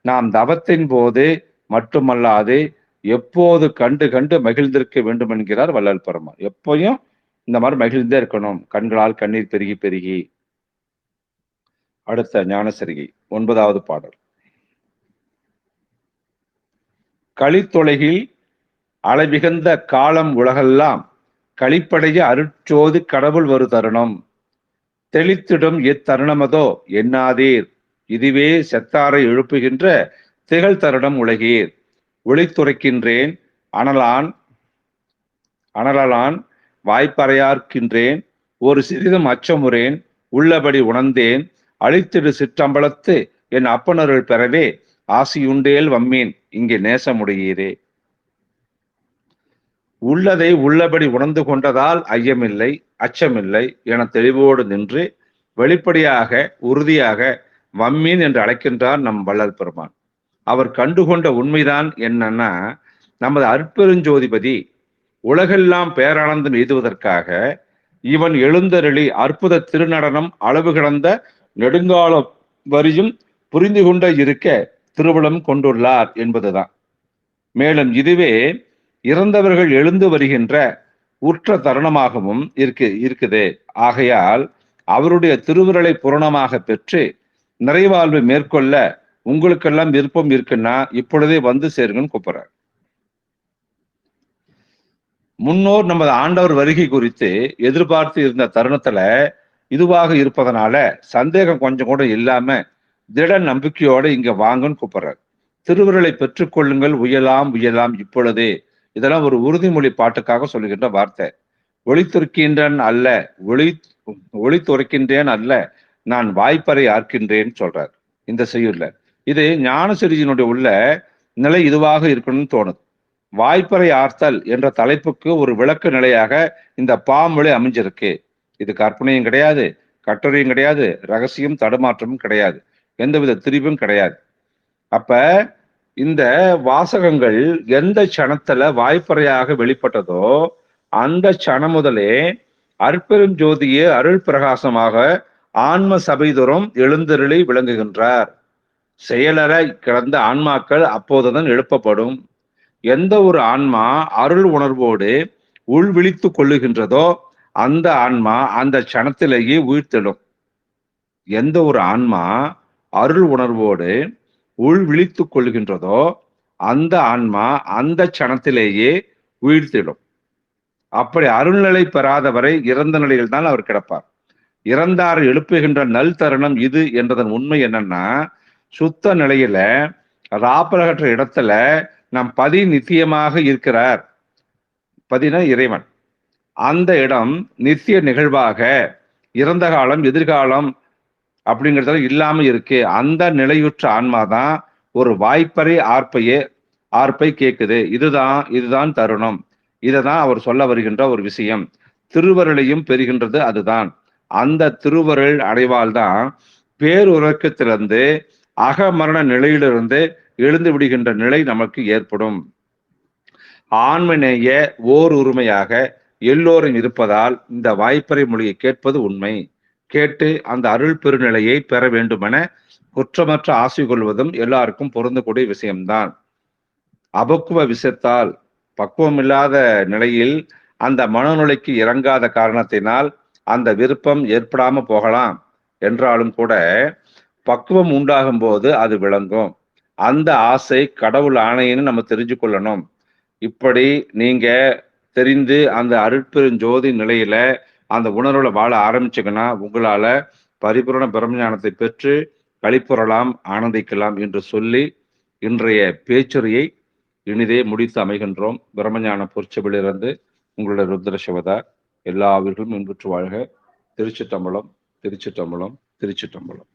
நாம் தவத்தின் போது மட்டுமல்லாது எப்போது கண்டு கண்டு மகிழ்ந்திருக்க வேண்டும் என்கிறார் வள்ளல் பெருமான். எப்பயும் இந்த மாதிரி மகிழ்ந்தே இருக்கணும், கண்களால் கண்ணீர் பெருகி பெருகி. அடுத்த ஞானசரிகை 9வது பாடல். களித்தொலைகில் அளவிகந்த காலம் உலகெல்லாம் களிப்படைய அருட்சோதி கடவுள் வரு தருணம் தெளித்திடும் எத்தருணமதோ எண்ணாதீர் இதுவே செத்தாரை எழுப்புகின்ற திகழ் தருணம் உலகீர் ஒளித்துரைக்கின்றேன் அனலான் வாய்ப்பறையார்க்கின்றேன் ஒரு சிறிதும் அச்சமுறேன் உள்ளபடி உணர்ந்தேன் அழித்திடு சிற்றம்பலத்து என் அப்பனருள் பெறவே ஆசியுண்டேல் வம்மீன் இங்கே நேசமுடையீரே. உள்ளதை உள்ளபடி உணர்ந்து கொண்டதால் ஐயமில்லை அச்சமில்லை என தெளிவோடு நின்று வெளிப்படையாக உறுதியாக வம்மீன் என்று அழைக்கின்றார் நம் வள்ளல் பெருமான். அவர் கண்டுகொண்ட உண்மைதான் என்னன்னா, நமது அருட்பெருஞ்சோதிபதி உலகெல்லாம் பேரானந்தம் எய்துவதற்காக இவன் எழுந்தருளி அற்புத திருநடனம் அளவு கிடந்த நெடுங்காலம் வரியும் புரிந்து கொண்ட இருக்க திருவுளம் கொண்டுள்ளார் என்பதுதான். மேலும் இறந்தவர்கள் எழுந்து வருகின்ற உற்ற தருணமாகவும் இருக்குது. ஆகையால் அவருடைய திருவுருளை பூரணமாக பெற்று நிறைவாழ்வு மேற்கொள்ள உங்களுக்கெல்லாம் விருப்பம் இருக்குன்னா இப்பொழுதே வந்து சேருங்கன்னு கூப்பிடுறார். முன்னோர் நமது ஆண்டவர் வருகை குறித்து எதிர்பார்த்து இருந்த தருணத்துல இதுவாக இருப்பதனால சந்தேகம் கொஞ்சம் கூட இல்லாம திட நம்பிக்கையோட இங்க வாங்கன்னு கூப்பிடுறார். திருவுருளை பெற்றுக்கொள்ளுங்கள், உயலாம் இப்பொழுதே. இதெல்லாம் ஒரு உறுதிமொழி பாட்டுக்காக சொல்லுகின்ற வார்த்தை. ஒளி துறைக்கின்றேன் அல்ல நான் வாய்ப்பறை ஆர்க்கின்றேன் சொல்றார் இந்த செய்யுள்ல. இது ஞானசிறியினுடைய உள்ள நிலை இதுவாக இருக்கணும்னு தோணுது. வாய்ப்பறை ஆர்த்தல் என்ற தலைப்புக்கு ஒரு விளக்க நிலையாக இந்த பாமொழி அமைஞ்சிருக்கு. இது கற்பனையும் கிடையாது, கட்டுரையும் கிடையாது, ரகசியம் தடுமாற்றமும் கிடையாது, எந்தவித திரிவும் கிடையாது. அப்ப இந்த வாசகங்கள் எந்த சணத்துல வாய்ப்பறையாக வெளிப்பட்டதோ அந்த சணம் முதலே அற்பெரும் ஜோதியே அருள் பிரகாசமாக ஆன்ம சபைதோறும் எழுந்தருளி விளங்குகின்றார். செயலற கிடந்த ஆன்மாக்கள் அப்போதுதான் எழுப்பப்படும். எந்த ஒரு ஆன்மா அருள் உணர்வோடு உள்விழித்து கொள்ளுகின்றதோ அந்த ஆன்மா அந்த சணத்திலேயே உயிர்த்தெழும். எந்த ஒரு ஆன்மா அருள் உணர்வோடு உள்விழித்து கொள்கின்றதோ அந்த ஆன்மா அந்த சணத்திலேயே உயிர்த்திடும். அப்படி அருள்நிலை பெறாதவரை இறந்த நிலையில் தான் அவர் கிடப்பார். இறந்தார் எழுப்புகின்ற நல் தருணம் இது என்றதன் உண்மை என்னன்னா, சுத்த நிலையில ராப்பலகற்ற இடத்துல நம் பதி நித்தியமாக இருக்கிறார். பதினா இறைவன். அந்த இடம் நித்திய நிகழ்வாக இறந்த காலம் எதிர்காலம் அப்படிங்கிறதுல இல்லாம இருக்கு. அந்த நிலையுற்ற ஆன்மாதான் ஒரு வாய்ப்பறை ஆர்ப்பை கேட்குது. இதுதான் தருணம். இதைதான் அவர் சொல்ல வருகின்ற ஒரு விஷயம். திருவருளையும் பெறுகின்றது அதுதான். அந்த திருவருள் அடைவால்தான் பேருறக்கத்திலிருந்து அகமரண நிலையிலிருந்து எழுந்து விடுகின்ற நிலை நமக்கு ஏற்படும். ஆண்மநேய ஓர் உரிமையாக எல்லோரும் இருப்பதால் இந்த வாய்ப்பறை மொழியை கேட்பது உண்மை. கேட்டு அந்த அருள் பெருநிலையை பெற வேண்டுமென குற்றமற்ற ஆசை கொள்வதும் எல்லாருக்கும் பொருந்தக்கூடிய விஷயம்தான். அபக்குவ விஷயத்தால் பக்குவம் இல்லாத நிலையில் அந்த மனநிலைக்கு இறங்காத காரணத்தினால் அந்த விருப்பம் ஏற்படாம போகலாம். என்றாலும் கூட பக்குவம் உண்டாகும் போது அது விளங்கும். அந்த ஆசை கடவுள் ஆணைன்னு நம்ம தெரிஞ்சு கொள்ளணும். இப்படி நீங்க தெரிந்து அந்த அருட்பெருஞ்சோதி நிலையில அந்த உணர்வுல வாழ ஆரம்பிச்சுங்கன்னா உங்களால பரிபூரண பிரம்மஞானத்தை பெற்று களிப்புறலாம், ஆனந்திக்கலாம் என்று சொல்லி இன்றைய பேச்சுரையை இனிதே முடித்து அமைகின்றோம். பிரம்மஞான பொற்சபையிலிருந்து உங்களுடைய ருத்ர சிவதார். எல்லா அவர்களும் இன்புற்று வாழ்க. திருச்சிற்றம்பலம், திருச்சிற்றம்பலம், திருச்சிற்றம்பலம்.